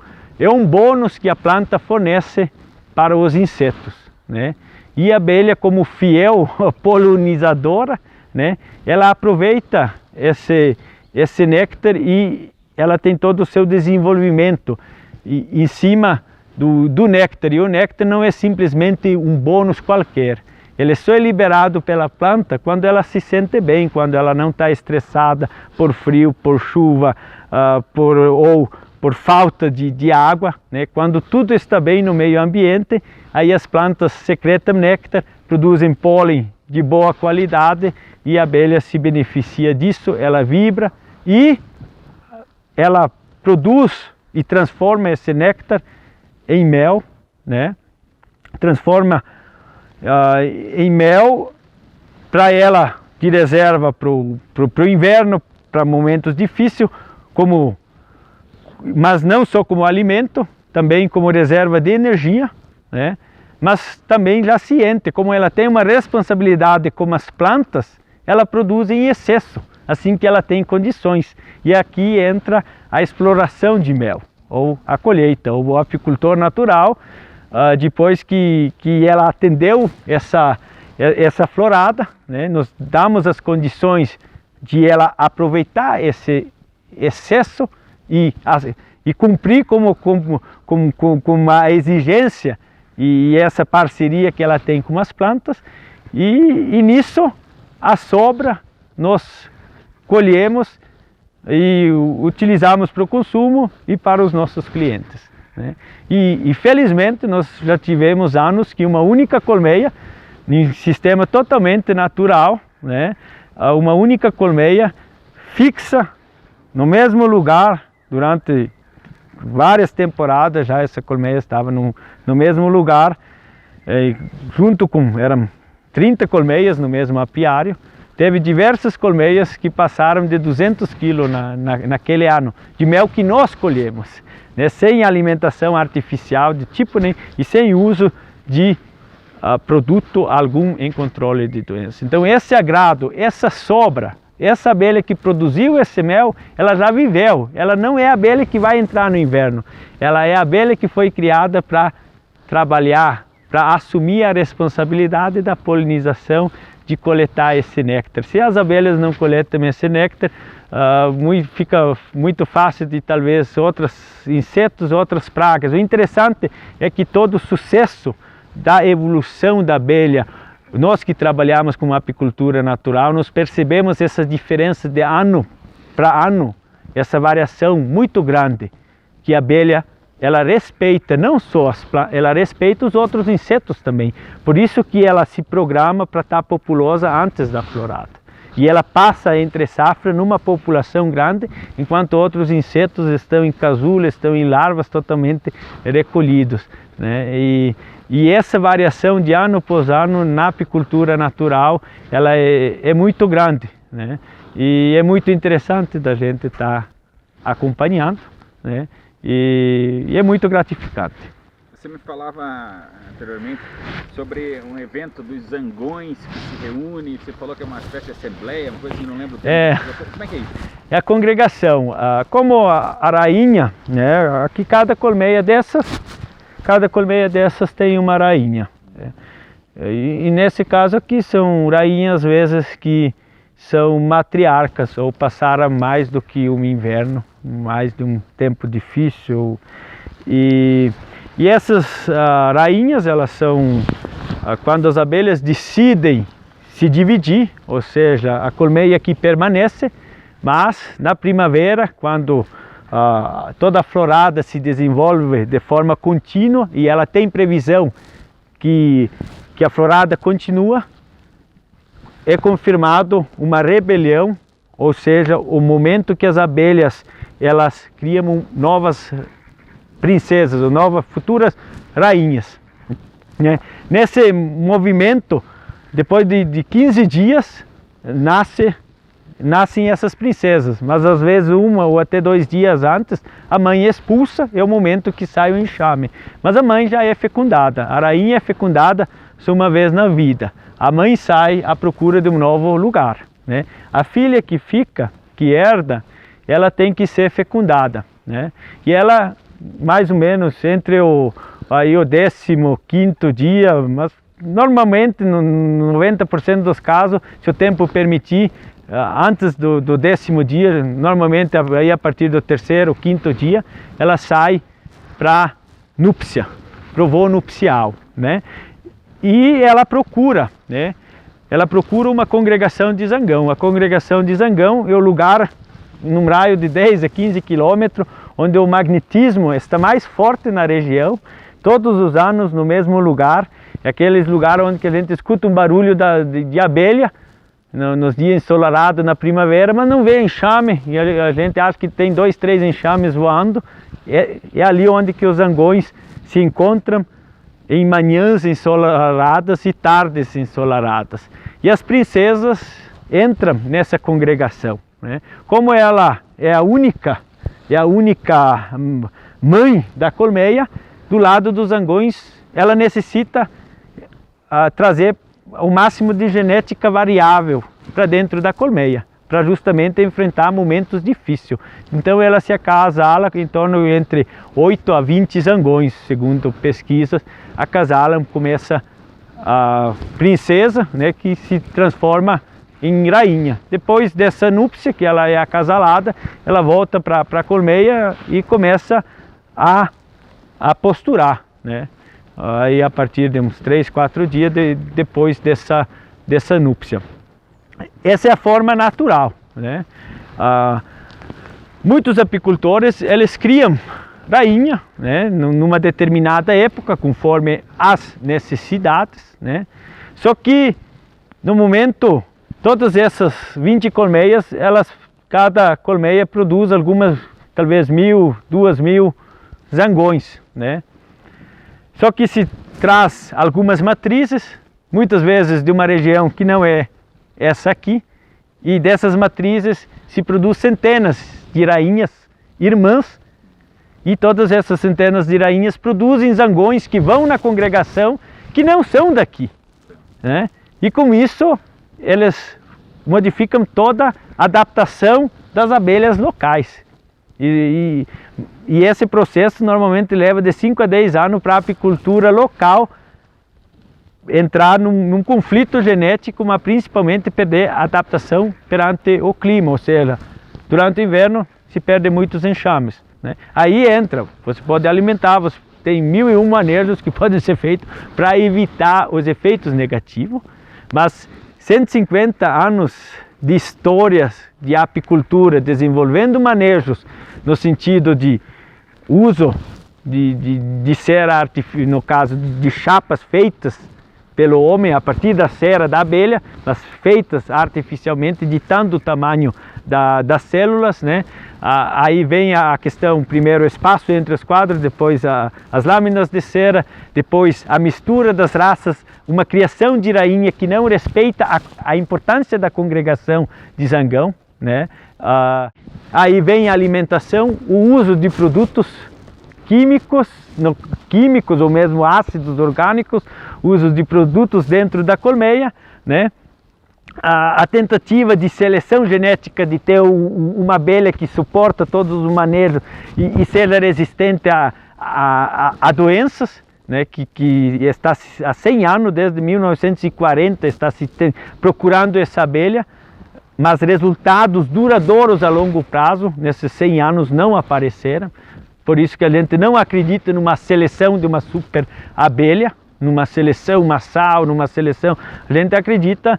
é um bônus que a planta fornece para os insetos, né? E a abelha, como fiel polinizadora, né, ela aproveita esse néctar e ela tem todo o seu desenvolvimento em cima do néctar. E o néctar não é simplesmente um bônus qualquer. Ele só é liberado pela planta quando ela se sente bem, quando ela não está estressada por frio, por chuva, ou por falta de água, né? Quando tudo está bem no meio ambiente, aí as plantas secretam néctar, produzem pólen de boa qualidade, e a abelha se beneficia disso, ela vibra e ela produz e transforma esse néctar em mel, né? Transforma em mel para ela de reserva para o inverno, para momentos difíceis, mas não só como alimento, também como reserva de energia, né? Mas também já ciente, como ela tem uma responsabilidade com as plantas, ela produz em excesso, assim que ela tem condições. E aqui entra a exploração de mel, ou a colheita. O apicultor natural, depois que ela atendeu essa florada, né, nós damos as condições de ela aproveitar esse excesso e cumprir com a exigência e essa parceria que ela tem com as plantas, e nisso a sobra nós colhemos e utilizamos para o consumo e para os nossos clientes, né? E felizmente nós já tivemos anos que uma única colmeia, em sistema totalmente natural, né? Uma única colmeia fixa no mesmo lugar durante várias temporadas, já essa colmeia estava no mesmo lugar, junto com, eram 30 colmeias no mesmo apiário. Teve diversas colmeias que passaram de 200 quilos naquele ano, de mel que nós colhemos, né? Sem alimentação artificial de tipo nenhum e sem uso de produto algum em controle de doenças. Então esse agrado, essa sobra, essa abelha que produziu esse mel, ela já viveu. Ela não é a abelha que vai entrar no inverno. Ela é a abelha que foi criada para trabalhar, para assumir a responsabilidade da polinização, de coletar esse néctar. Se as abelhas não coletam esse néctar, fica muito fácil de talvez outros insetos, outras pragas. O interessante é que todo o sucesso da evolução da abelha, nós que trabalhamos com apicultura natural, nós percebemos essa diferença de ano para ano, essa variação muito grande, que a abelha, ela respeita não só as plantas, ela respeita os outros insetos também. Por isso que ela se programa para estar populosa antes da florada. E ela passa entre safra numa população grande, enquanto outros insetos estão em casulo, estão em larvas totalmente recolhidos, né? E essa variação de ano após ano na apicultura natural, ela é muito grande, né? E é muito interessante da gente estar acompanhando, né? E é muito gratificante. Você me falava anteriormente sobre um evento dos zangões que se reúne, você falou que é uma espécie de assembleia, uma coisa assim, não lembro. Como é que é isso? É a congregação. Como a rainha, né? Aqui cada colmeia dessas tem uma rainha. E nesse caso aqui são rainhas, às vezes, que são matriarcas ou passaram mais do que um inverno, mais de um tempo difícil. E essas rainhas, elas são, quando as abelhas decidem se dividir, ou seja, a colmeia que permanece, mas na primavera, quando toda a florada se desenvolve de forma contínua e ela tem previsão que a florada continua, é confirmado uma rebelião, ou seja, o momento que as abelhas elas criam novas princesas, ou novas futuras rainhas, né? Nesse movimento, depois de 15 dias, nascem essas princesas, mas às vezes 1 ou até 2 dias antes, a mãe expulsa, é o momento que sai o enxame. Mas a mãe já é fecundada, a rainha é fecundada só uma vez na vida. A mãe sai à procura de um novo lugar, né? A filha que fica, que herda, ela tem que ser fecundada, né? E ela, mais ou menos, entre o 15º dia, mas normalmente, no 90% dos casos, se o tempo permitir, antes do 10º dia, normalmente aí a partir do 3º, 5º dia, ela sai para núpcia, para o voo nupcial, né? E ela procura, né? Ela procura uma congregação de zangão. A congregação de zangão é o lugar, num raio de 10 a 15 quilômetros, onde o magnetismo está mais forte na região, todos os anos no mesmo lugar. É aqueles lugares onde a gente escuta um barulho de abelha, nos dias ensolarados na primavera, mas não vê enxame, e a gente acha que tem 2, 3 enxames voando. É ali onde que os zangões se encontram, em manhãs ensolaradas e tardes ensolaradas. E as princesas entram nessa congregação, né? Como ela é a única mãe da colmeia, do lado dos zangões, ela necessita trazer o máximo de genética variável para dentro da colmeia, para justamente enfrentar momentos difíceis. Então ela se acasala em torno entre 8 a 20 zangões, segundo pesquisas. Acasalam, começa a princesa, né, que se transforma em rainha. Depois dessa núpcia, que ela é acasalada, ela volta para a colmeia e começa a posturar, né? Aí a partir de uns 3, 4 dias depois dessa núpcia. Essa é a forma natural, né? Muitos apicultores, eles criam rainha, né, numa determinada época, conforme as necessidades, né? Só que no momento, todas essas 20 colmeias, cada colmeia produz algumas, talvez 1.000, 2.000 zangões, né? Só que se traz algumas matrizes, muitas vezes de uma região que não é essa aqui, e dessas matrizes se produz centenas de rainhas irmãs, e todas essas centenas de rainhas produzem zangões que vão na congregação, que não são daqui, né? E com isso eles modificam toda a adaptação das abelhas locais. E esse processo normalmente leva de 5 a 10 anos para a apicultura local entrar num conflito genético, mas principalmente perder a adaptação perante o clima, ou seja, durante o inverno se perde muitos enxames, né? Aí entra, você pode alimentar, você tem 1001 manejos que podem ser feitos para evitar os efeitos negativos, mas 150 anos de histórias de apicultura, desenvolvendo manejos no sentido de uso de cera artificial, no caso de chapas feitas pelo homem a partir da cera da abelha, mas feitas artificialmente, ditando o tamanho das células, né? Aí vem a questão, primeiro o espaço entre os quadros, depois as lâminas de cera, depois a mistura das raças, uma criação de rainha que não respeita a importância da congregação de zangão, né? Aí vem a alimentação, o uso de produtos químicos ou mesmo ácidos orgânicos, uso de produtos dentro da colmeia, né? A tentativa de seleção genética de ter uma abelha que suporta todos os manejos e seja resistente a doenças, né? Que está há 100 anos, desde 1940, está se procurando essa abelha, mas resultados duradouros a longo prazo, nesses 100 anos, não apareceram. Por isso que a gente não acredita numa seleção de uma super abelha, numa seleção massal, numa seleção. A gente acredita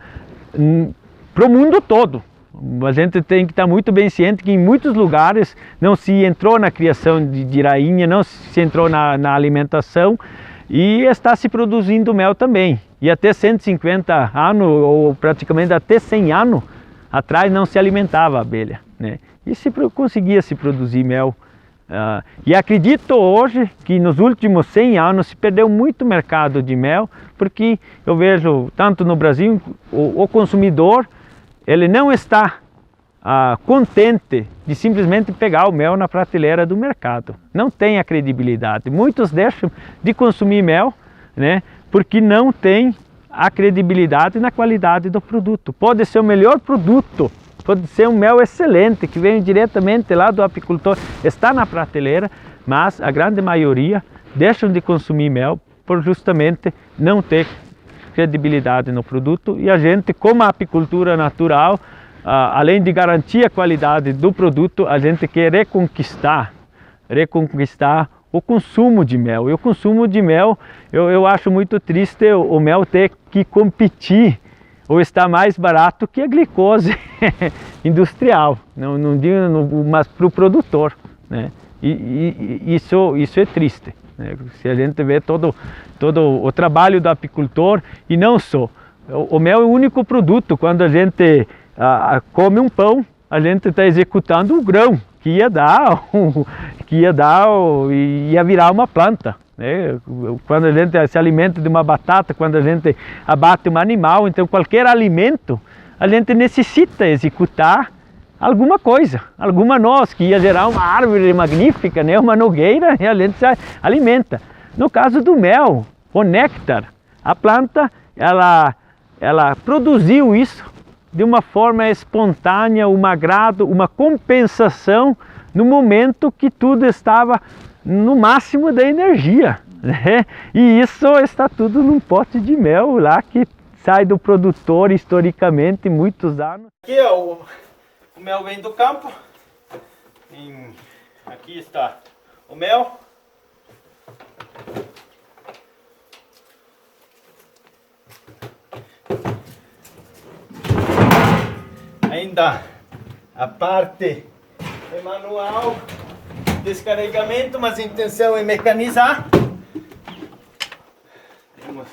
para o mundo todo. A gente tem que estar muito bem ciente que em muitos lugares não se entrou na criação de rainha, não se entrou na alimentação e está se produzindo mel também. E até 150 anos, ou praticamente até 100 anos atrás, não se alimentava a abelha, né? E conseguia se produzir mel. E acredito hoje que nos últimos 100 anos se perdeu muito mercado de mel, porque eu vejo tanto no Brasil, o consumidor ele não está contente de simplesmente pegar o mel na prateleira do mercado. Não tem a credibilidade. Muitos deixam de consumir mel, né, porque não tem a credibilidade na qualidade do produto. Pode ser o melhor produto, pode ser um mel excelente, que vem diretamente lá do apicultor, está na prateleira, mas a grande maioria deixam de consumir mel por justamente não ter credibilidade no produto. E a gente, como a apicultura natural, além de garantir a qualidade do produto, a gente quer reconquistar o consumo de mel. E o consumo de mel, eu acho muito triste o mel ter que competir ou está mais barato que a glicose industrial, não digo, mas para o produtor, né? E isso é triste, né? Se a gente vê todo o trabalho do apicultor, e não só, o mel é o único produto. Quando a gente come um pão, a gente está executando um grão que ia virar uma planta, né? Quando a gente se alimenta de uma batata, quando a gente abate um animal, então qualquer alimento a gente necessita executar alguma coisa, alguma noz que ia gerar uma árvore magnífica, né? Uma nogueira, e a gente se alimenta. No caso do mel, o néctar, a planta ela produziu isso de uma forma espontânea, um agrado, uma compensação no momento que tudo estava no máximo da energia, né? E isso está tudo num pote de mel lá que sai do produtor historicamente muitos anos. Aqui é o mel vem do campo. Aqui está o mel. Ainda a parte é manual, descarregamento, mas a intenção é mecanizar. Temos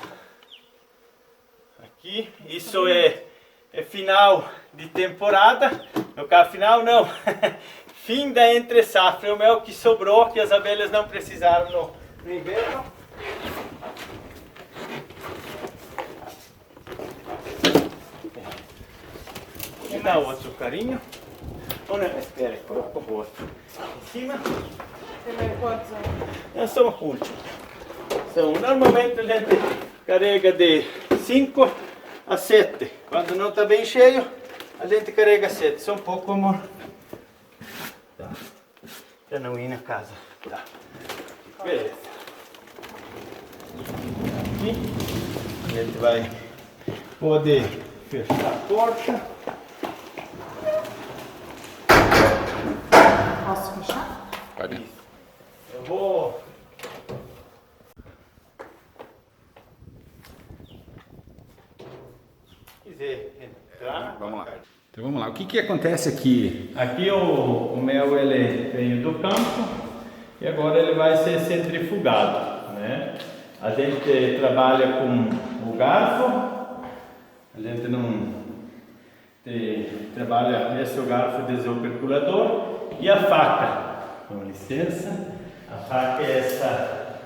aqui, isso é final de temporada, no caso final não, fim da entre safra, é o mel que sobrou, que as abelhas não precisaram no inverno. E dá o açucarinho. Ou não, espera, coloca o outro em cima. Nós somos últimos. Normalmente a gente carrega de 5 a 7. Quando não está bem cheio, a gente carrega 7. Só um pouco, amor. Tá. Já não ir na casa. Tá. Beleza. Aqui a gente vai poder fechar a porta. Posso fechar? Pode. Eu vou... quiser entrar... Vamos lá. Então vamos lá. O que acontece aqui? Aqui o mel ele veio do campo e agora ele vai ser centrifugado, né? A gente trabalha com o garfo, a gente não trabalha esse garfo desoperculador e a faca. Com licença, a faca é essa,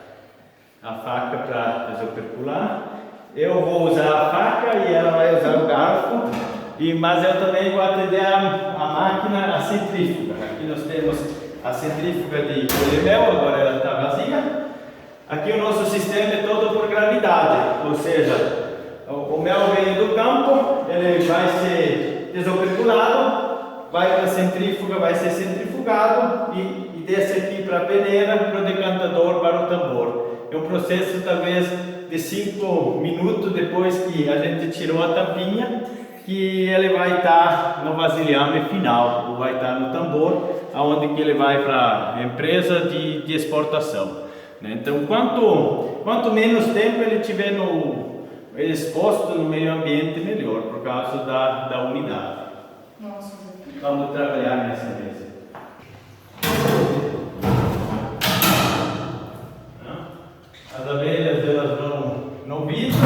a faca para desopercular. Eu vou usar a faca e ela vai usar o garfo, mas eu também vou atender a máquina, a centrífuga. Aqui nós temos a centrífuga de colher mel, agora ela está vazia. Aqui o nosso sistema é todo por gravidade, ou seja, o mel vem do campo, ele vai ser desoperculado, vai para a centrífuga, vai ser centrifugado e desce aqui para a peneira, para o decantador, para o tambor. É um processo talvez de 5 minutos depois que a gente tirou a tampinha, que ele vai estar no vasilhame final, ou vai estar no tambor, aonde que ele vai para a empresa de exportação. Então, quanto menos tempo ele tiver exposto no meio ambiente, melhor, por causa da umidade. Nossa. Vamos trabalhar nessa mesa. As abelhas elas vão no vidro,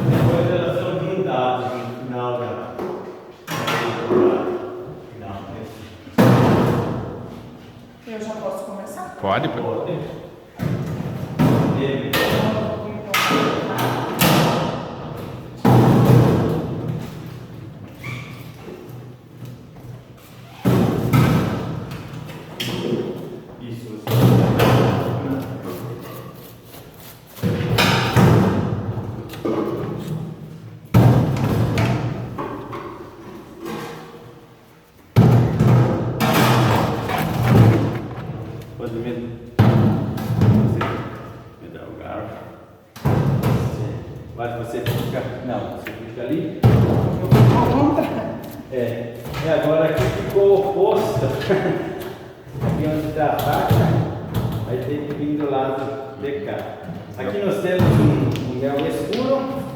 depois elas são grudadas no final da Eu já posso começar? Pode. Pode me dar o garfo. Mas você fica. Não, você fica ali. Agora aqui ficou oposto. Aqui onde está a faca, vai ter que vir do lado de cá. Aqui nós temos um mel escuro.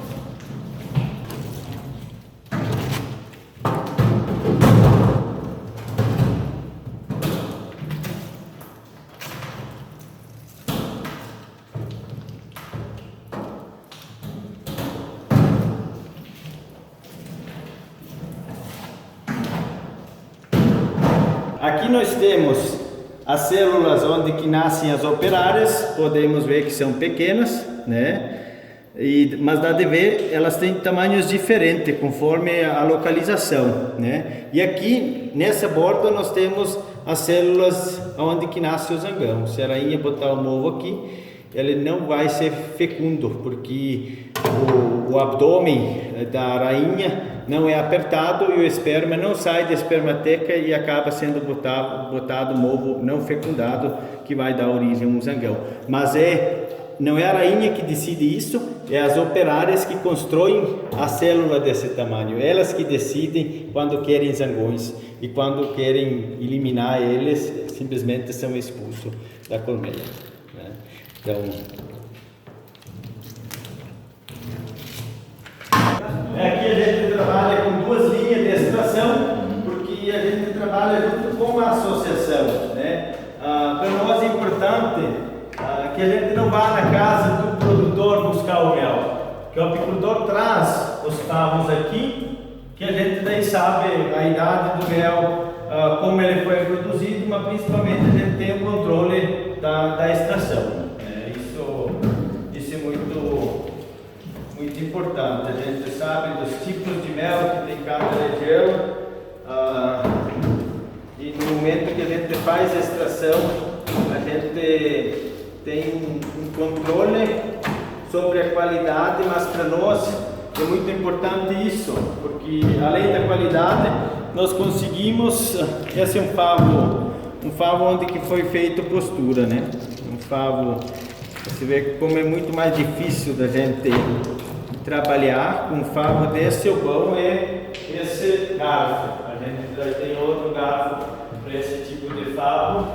Aqui nós temos as células onde que nascem as operárias, podemos ver que são pequenas, né? Mas dá de ver, elas têm tamanhos diferentes conforme a localização, né? E aqui nessa borda nós temos as células onde que nasce o zangão. Se a rainha botar o ovo aqui, ele não vai ser fecundo, porque o abdômen da rainha não é apertado e o esperma não sai da espermateca e acaba sendo botado um ovo não fecundado, que vai dar origem a um zangão. Mas não é a rainha que decide isso, é as operárias que constroem a célula desse tamanho. Elas que decidem quando querem zangões, e quando querem eliminar eles, simplesmente são expulsos da colmeia, né? Então, aqui a gente trabalha com 2 linhas de extração, porque a gente trabalha junto com a associação, né? Para nós é importante que a gente não vá na casa do produtor buscar o mel, que o apicultor traz os favos aqui, que a gente daí sabe a idade do mel, como ele foi produzido, mas principalmente a gente tem o controle da extração. Isso é muito importante. A gente sabe dos tipos de mel que tem cada região, e no momento que a gente faz a extração, a gente tem um controle sobre a qualidade, mas para nós é muito importante isso, porque além da qualidade, nós conseguimos, esse é um favo onde que foi feita postura, né? Um favo, você vê como é muito mais difícil da gente trabalhar com um favo desse. O bom é esse garfo, a gente já tem outro garfo para esse tipo de favo,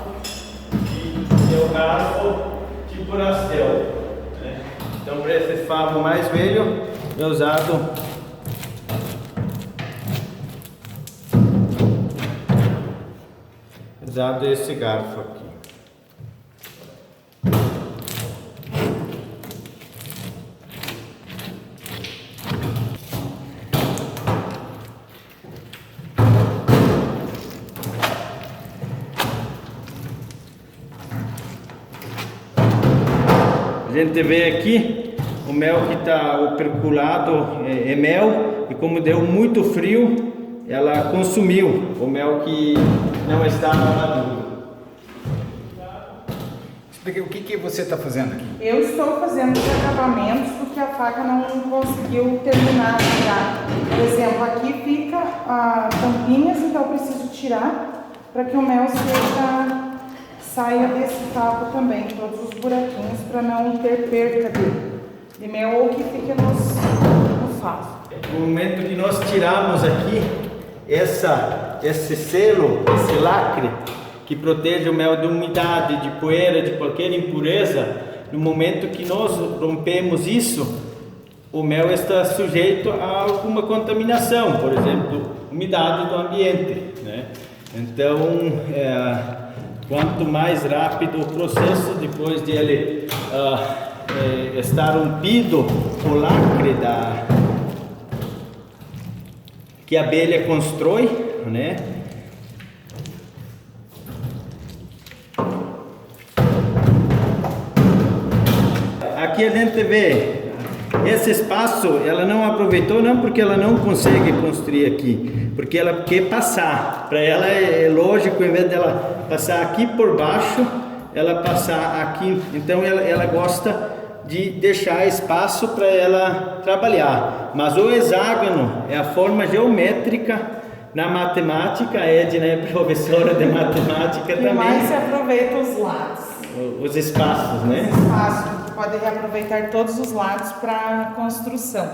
que é o garfo tipo Rastel, né? Então, para esse favo mais velho é usado esse garfo aqui. A gente vê aqui o mel que está operculado, é mel, e como deu muito frio, ela consumiu o mel que não estava maduro. Explica o que você está fazendo aqui. Eu estou fazendo os acabamentos porque a faca não conseguiu terminar de tirar. Por exemplo, aqui fica tampinhas, então eu preciso tirar para que o mel saia desse favo também, todos os buraquinhos, para não ter perca de mel ou que fique no favo. No momento que nós tiramos aqui esse selo, esse lacre que protege o mel de umidade, de poeira, de qualquer impureza, no momento que nós rompemos isso, o mel está sujeito a alguma contaminação, por exemplo, umidade do ambiente, né? Então, quanto mais rápido o processo, depois de ele estar rompido o lacre que a abelha constrói, né? Aqui a gente vê esse espaço, ela não aproveitou, não porque ela não consegue construir aqui, porque ela quer passar. Para ela é lógico, em vez dela passar aqui por baixo, ela passar aqui. Então ela gosta de deixar espaço para ela trabalhar. Mas o hexágono é a forma geométrica na matemática. A Edna é professora de matemática também. E mais se aproveita os lados. Os espaços, né? Os espaços, pode reaproveitar todos os lados para construção.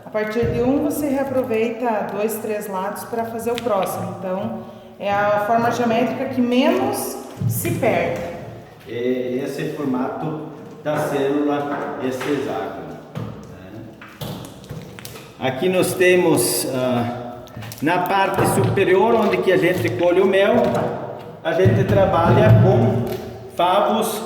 A partir de um, você reaproveita 2, 3 lados para fazer o próximo. Então, é a forma geométrica que menos se perde. Esse é o formato da célula, esse hexágono. Aqui nós temos, na parte superior, onde que a gente colhe o mel, a gente trabalha com favos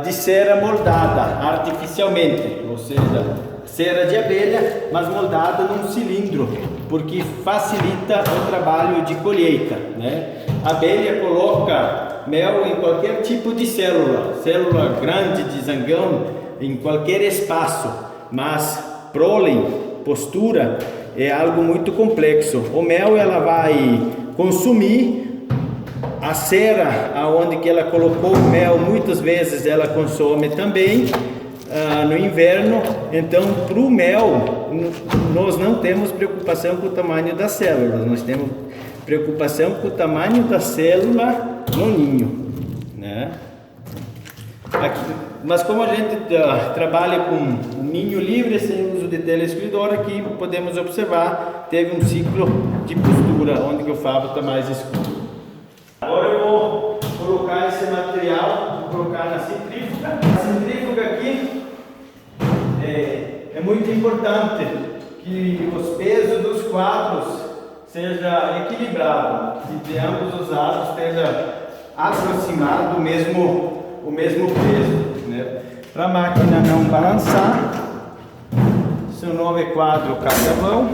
de cera moldada artificialmente, ou seja, cera de abelha, mas moldada num cilindro, porque facilita o trabalho de colheita, né? A abelha coloca mel em qualquer tipo de célula grande de zangão, em qualquer espaço, mas pólen, postura, é algo muito complexo. O mel ela vai consumir a cera, aonde que ela colocou o mel, muitas vezes ela consome também no inverno. Então, para o mel, nós não temos preocupação com o tamanho das células, nós temos preocupação com o tamanho da célula no ninho, né? Aqui, mas como a gente trabalha com ninho livre, sem uso de telescridor, aqui podemos observar, teve um ciclo de postura, onde que o favo está mais escuro. Agora eu vou colocar esse material, vou colocar na centrífuga. A centrífuga aqui é muito importante que os pesos dos quadros seja equilibrado, que de ambos os lados esteja aproximado o mesmo peso, né? Para a máquina não balançar, são 9 quadros cada mão.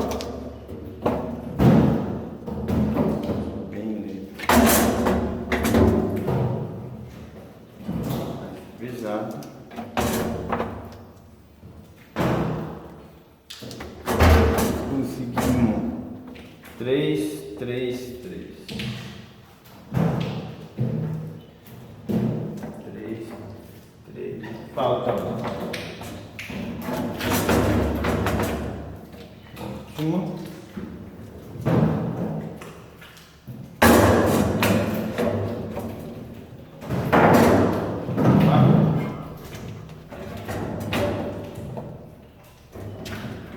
Bem pesado. Conseguimos 3, 3, 3. Falta uma.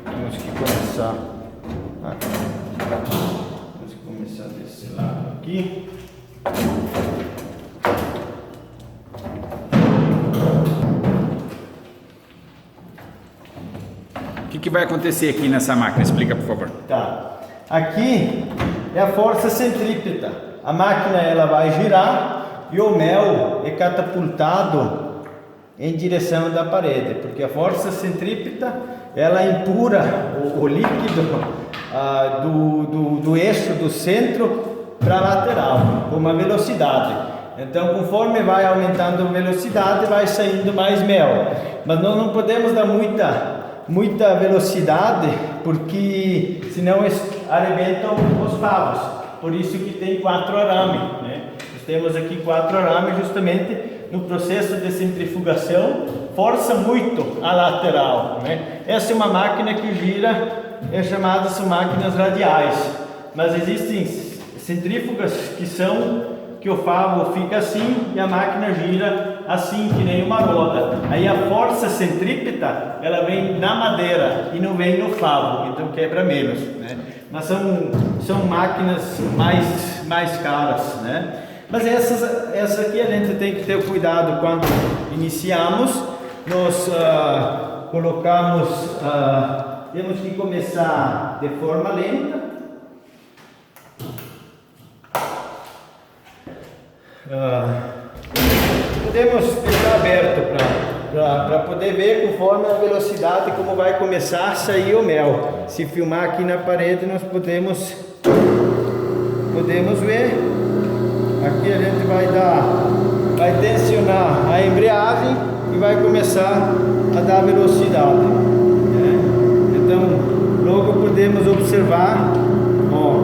Temos que começar aqui. Temos que começar desse lado aqui. O que vai acontecer aqui nessa máquina? Explica, por favor. Tá. Aqui é a força centrípeta. A máquina ela vai girar e o mel é catapultado em direção da parede, porque a força centrípeta ela empurra o líquido do eixo do centro para a lateral com uma velocidade. Então, conforme vai aumentando a velocidade, vai saindo mais mel. Mas nós não podemos dar muita velocidade, porque senão arrebentam os favos. Por isso que tem 4 arames, né? Nós temos aqui 4 arames justamente no processo de centrifugação, força muito a lateral, né? Essa é uma máquina que gira, chamadas máquinas radiais, mas existem centrífugas que o favo fica assim e a máquina gira assim, que nem uma roda. Aí a força centrípeta, ela vem na madeira e não vem no favo, então quebra menos, né? Mas são máquinas mais caras, né? Mas essa aqui a gente tem que ter cuidado quando iniciamos. Nós colocamos, temos que começar de forma lenta. Podemos deixar aberto para poder ver conforme a velocidade como vai começar a sair o mel. Se filmar aqui na parede nós podemos ver. Aqui a gente vai tensionar a embreagem e vai começar a dar velocidade, né? Então logo podemos observar, ó,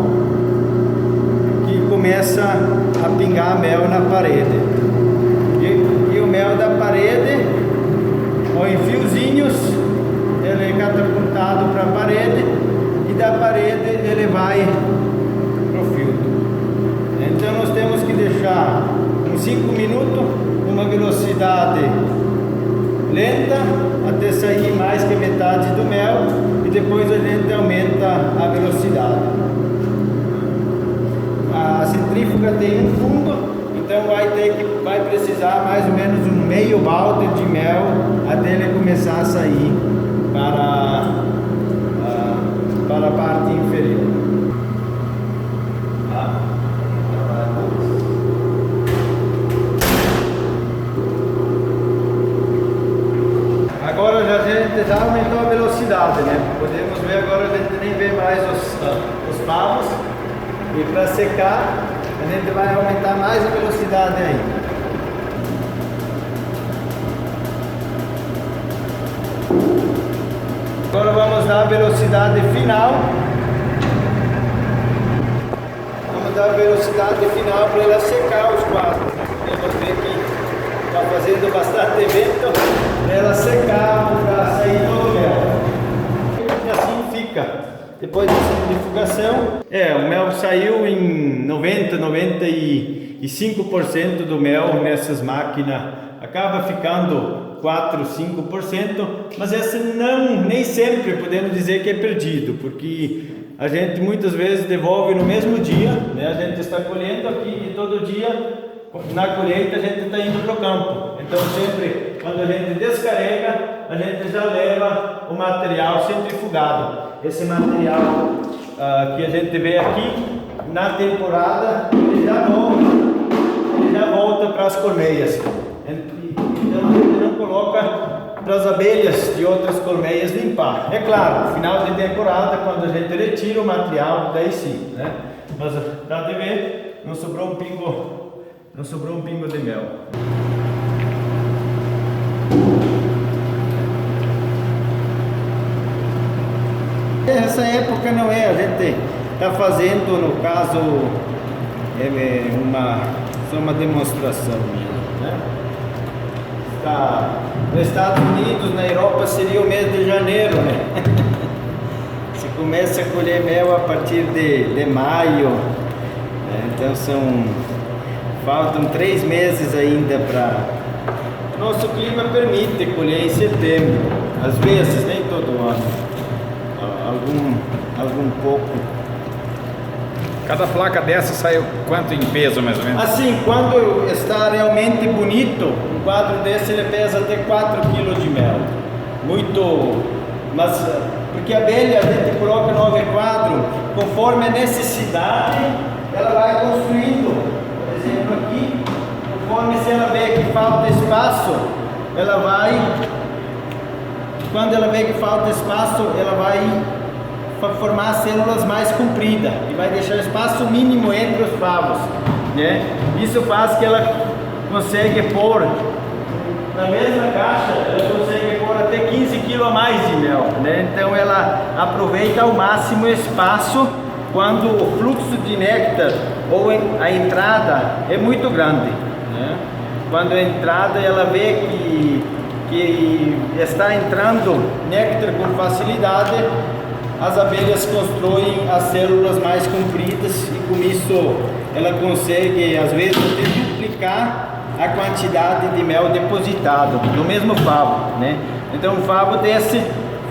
que começa a pingar mel na parede. E o mel da parede, ó, em fiozinhos, ele é catapultado para a parede e da parede ele vai para o filtro. Então nós temos que deixar uns 5 minutos uma velocidade lenta até sair mais que metade do mel e depois a gente aumenta a velocidade. A centrífuga tem um fundo, então vai precisar mais ou menos um meio balde de mel até ele começar a sair para a parte inferior. Agora a gente já aumentou a velocidade, né? Podemos ver agora, a gente nem vê mais os favos. E para secar, a gente vai aumentar mais a velocidade ainda. Agora vamos dar a velocidade final. Vamos dar velocidade final para ela secar os quadros. Podemos ver que está fazendo bastante vento para ela secar, para sair todo o mel. E assim fica. Depois dessa centrifugação, o mel saiu em 95% do mel nessas máquinas. Acaba ficando 4, 5%, mas essa nem sempre podemos dizer que é perdido, porque a gente muitas vezes devolve no mesmo dia, né? A gente está colhendo aqui e todo dia na colheita a gente está indo para o campo. Então sempre quando a gente descarrega, a gente já leva o material centrifugado. Esse material que a gente vê aqui na temporada, ele já volta para as colmeias. Então a gente não coloca para as abelhas de outras colmeias limpar. É claro, no final de temporada, quando a gente retira o material, daí sim, né? Mas dá de ver, não sobrou um pingo de mel. Essa época não é, a gente está fazendo, no caso, só uma demonstração, né? Nos Estados Unidos, na Europa, seria o mês de janeiro, né? Se começa a colher mel a partir de maio, né? Então faltam 3 meses ainda para... Nosso clima permite colher em setembro, às vezes, nem todo ano. Algum pouco. Cada placa dessa saiu quanto em peso, mais ou menos? Assim, quando está realmente bonito, um quadro desse ele pesa até 4 kg de mel. Muito, mas porque a abelha, a gente coloca 9 quadros, conforme a necessidade, ela vai construindo. Por exemplo, aqui, conforme se ela vê que falta espaço, ela vai... Quando ela vê que falta espaço, ela vai formar células mais compridas e vai deixar espaço mínimo entre os favos, né? Isso faz que ela consegue pôr na mesma caixa, ela consegue pôr até 15 kg a mais de mel, né? Então ela aproveita ao máximo o espaço quando o fluxo de néctar ou a entrada é muito grande, né? Quando a entrada ela vê que está entrando néctar com facilidade, as abelhas constroem as células mais compridas e com isso ela consegue às vezes duplicar a quantidade de mel depositado no mesmo favo, né? Então um favo desse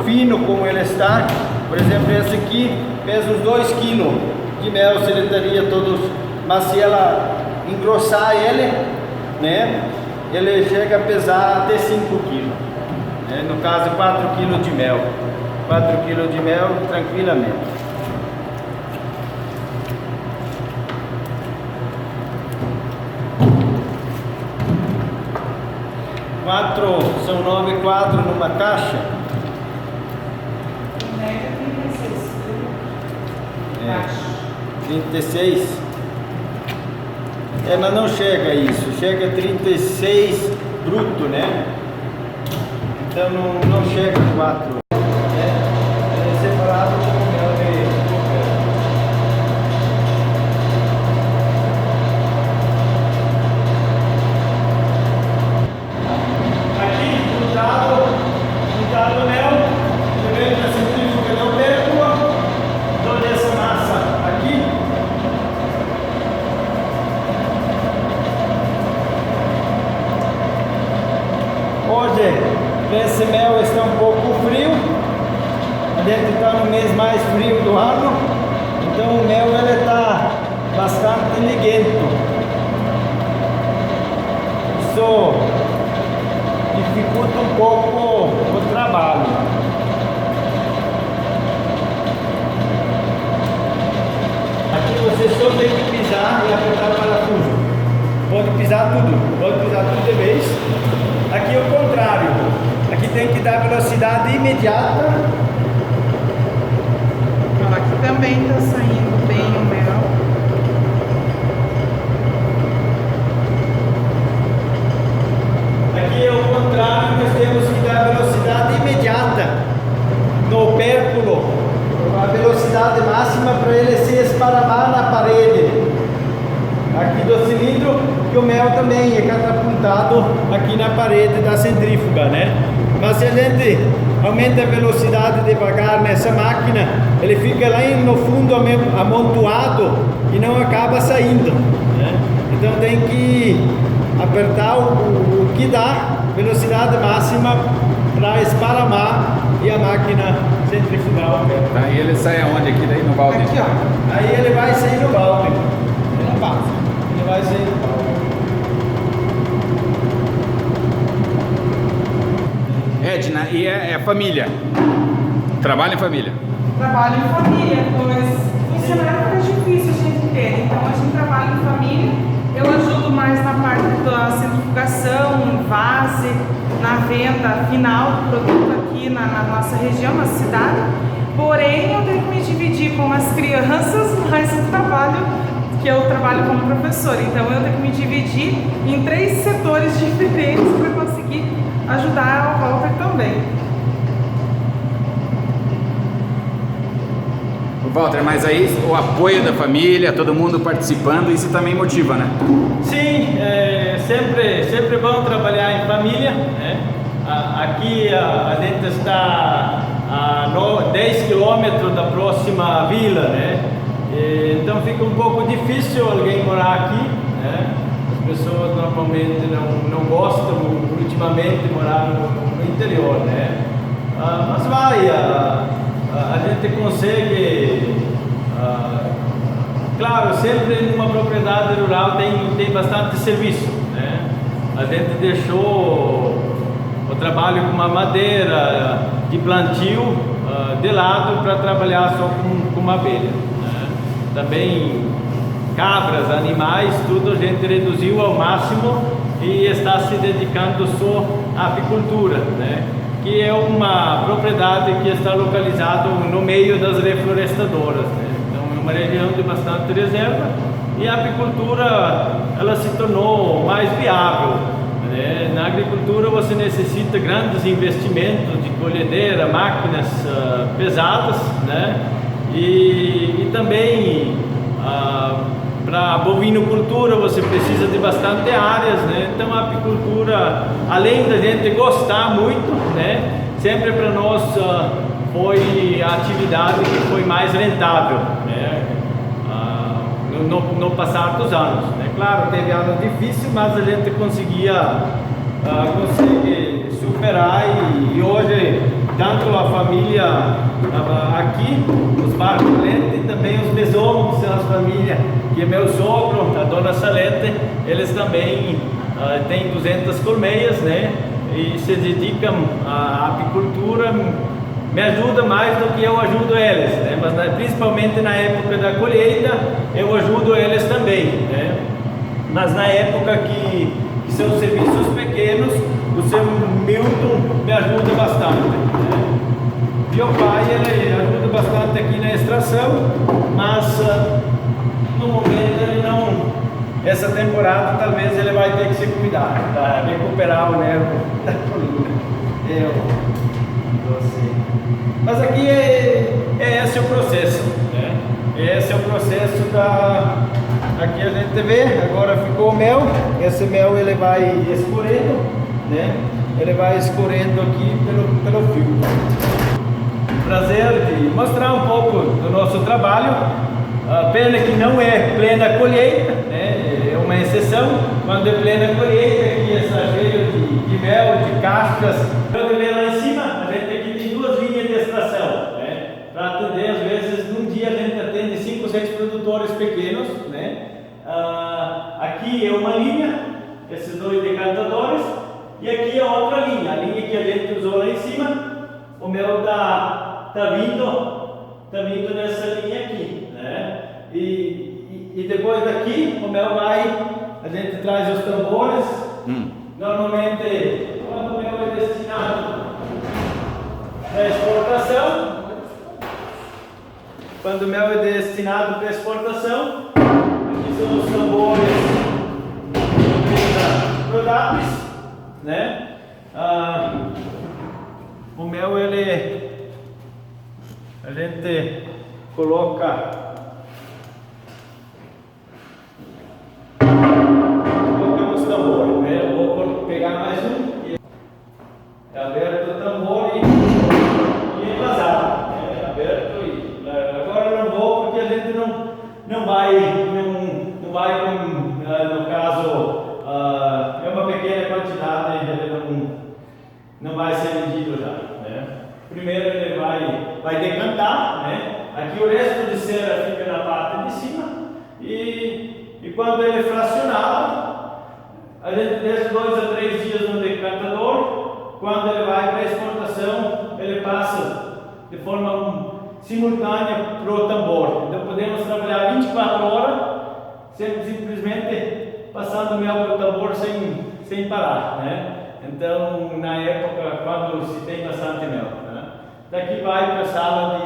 fino como ele está, por exemplo, esse aqui pesa uns 2 kg de mel, se ele daria todos, mas se ela engrossar ele, né, ele chega a pesar até 5 kg, né? No caso 4 kg de mel. 4 kg de mel tranquilamente. São 9 quadros numa caixa. Média 36. Mas não chega a isso, chega a 36 bruto, né? Então não chega a 4. Separado com mel de coco. Aqui, juntado mel, também na centrífuga não perco toda essa massa aqui. Hoje, esse mel está um pouco frio. A gente está no mês mais frio do ano, então o mel está bastante liguento. Isso dificulta um pouco o trabalho. Aqui você só tem que pisar e apertar o parafuso. Pode pisar tudo de vez. Aqui é o contrário. Aqui tem que dar velocidade imediata. Aqui também está saindo bem o mel. Aqui é o contrário, nós temos que dar velocidade imediata no opérculo, a velocidade máxima para ele se esparramar na parede. montado aqui na parede da centrífuga, né? Mas se a gente aumenta a velocidade devagar nessa máquina, ele fica lá no fundo amontoado e não acaba saindo, né? Então tem que apertar o que dá, velocidade máxima, para esparramar e a máquina centrifugal. Tá, e ele sai aonde aqui daí no balde? Aqui, ó. Aí ele vai sair no balde. Na base. Ele vai sair no balde. Edna, e é família? Trabalha em família? Trabalho em família, pois funcionário fica difícil a gente ter. Então a gente trabalha em família. Eu ajudo mais na parte da centrifugação, base, na venda final do produto aqui na nossa região, na cidade. Porém, eu tenho que me dividir com as crianças, mais o trabalho, que eu trabalho como professora. Então, eu tenho que me dividir em 3 setores diferentes para conseguir ajudar o Walter também. Walter, mas aí o apoio da família, todo mundo participando, isso também motiva, né? Sim, é sempre bom trabalhar em família, né? Aqui a gente está a 10 quilômetros da próxima vila, né? Então fica um pouco difícil alguém morar aqui, né? As pessoas normalmente não gostam ultimamente de morar no interior, né? Mas vai, a gente consegue, claro, sempre numa propriedade rural tem bastante serviço, né? A gente deixou o trabalho com a madeira de plantio de lado para trabalhar só com abelha, né? Também cabras, animais, tudo a gente reduziu ao máximo e está se dedicando só à apicultura, né? Que é uma propriedade que está localizada no meio das reflorestadoras, né? Então é uma região de bastante reserva e a apicultura ela se tornou mais viável, né? Na agricultura você necessita grandes investimentos de colhedeira, máquinas pesadas, né? E também para bovinocultura você precisa de bastante áreas, né? Então a apicultura, além da gente gostar muito, né? Sempre para nós foi a atividade que foi mais rentável, né? No passar dos anos, né? Claro, teve anos difíceis, mas a gente consegue superar e hoje tanto a família aqui, os Bartolete e também os Besomo, que são as famílias, que é meu sogro, a dona Salete, eles também têm 200 colmeias, né? E se dedicam à apicultura, me ajuda mais do que eu ajudo eles, né? Mas principalmente na época da colheita, eu ajudo eles também, né? Mas na época que são serviços pequenos, o seu Milton me ajuda bastante, né? Meu pai, ele ajuda bastante aqui na extração, mas no momento ele não, essa temporada talvez ele vai ter que se cuidar para recuperar o nervo da coluna. Mas aqui é esse o processo, né? Esse é o processo aqui a gente vê, agora ficou o mel, esse mel ele vai escorrendo, né? Ele vai escorrendo aqui pelo fio. Prazer de mostrar um pouco do nosso trabalho. Pena que não é plena colheita, né? É uma exceção. Quando é plena colheita, aqui está cheio de mel, de cascas. Quando vem lá em cima, a gente aqui tem 2 linhas de extração, né? Para atender, às vezes, num dia a gente atende 5 ou 6 produtores pequenos, né? Aqui é uma linha, esses 2 decantadores, e aqui é outra linha, a linha que a gente usou lá em cima. O mel tá vindo nessa linha aqui, né? E depois daqui o mel a gente traz os tambores. Normalmente quando o mel é destinado para exportação, aqui são os tambores rodados, né? O mel a gente coloca os tambores, né? Eu vou É aberto o tambor e envasado. É aberto e agora eu não vou porque a gente não vai no caso, é uma pequena quantidade, ele não vai ser vendido já. Né? Primeiro ele vai decantar, né? Aqui o resto de cera fica na parte de cima e quando ele é fracionado, a gente deixa 2 a 3 dias no decantador. Quando ele vai para a exportação, ele passa de forma simultânea para o tambor. Então podemos trabalhar 24 horas, simplesmente passando mel para o tambor sem parar. Né? Então, na época, quando se tem bastante mel. Né? Daqui vai para a sala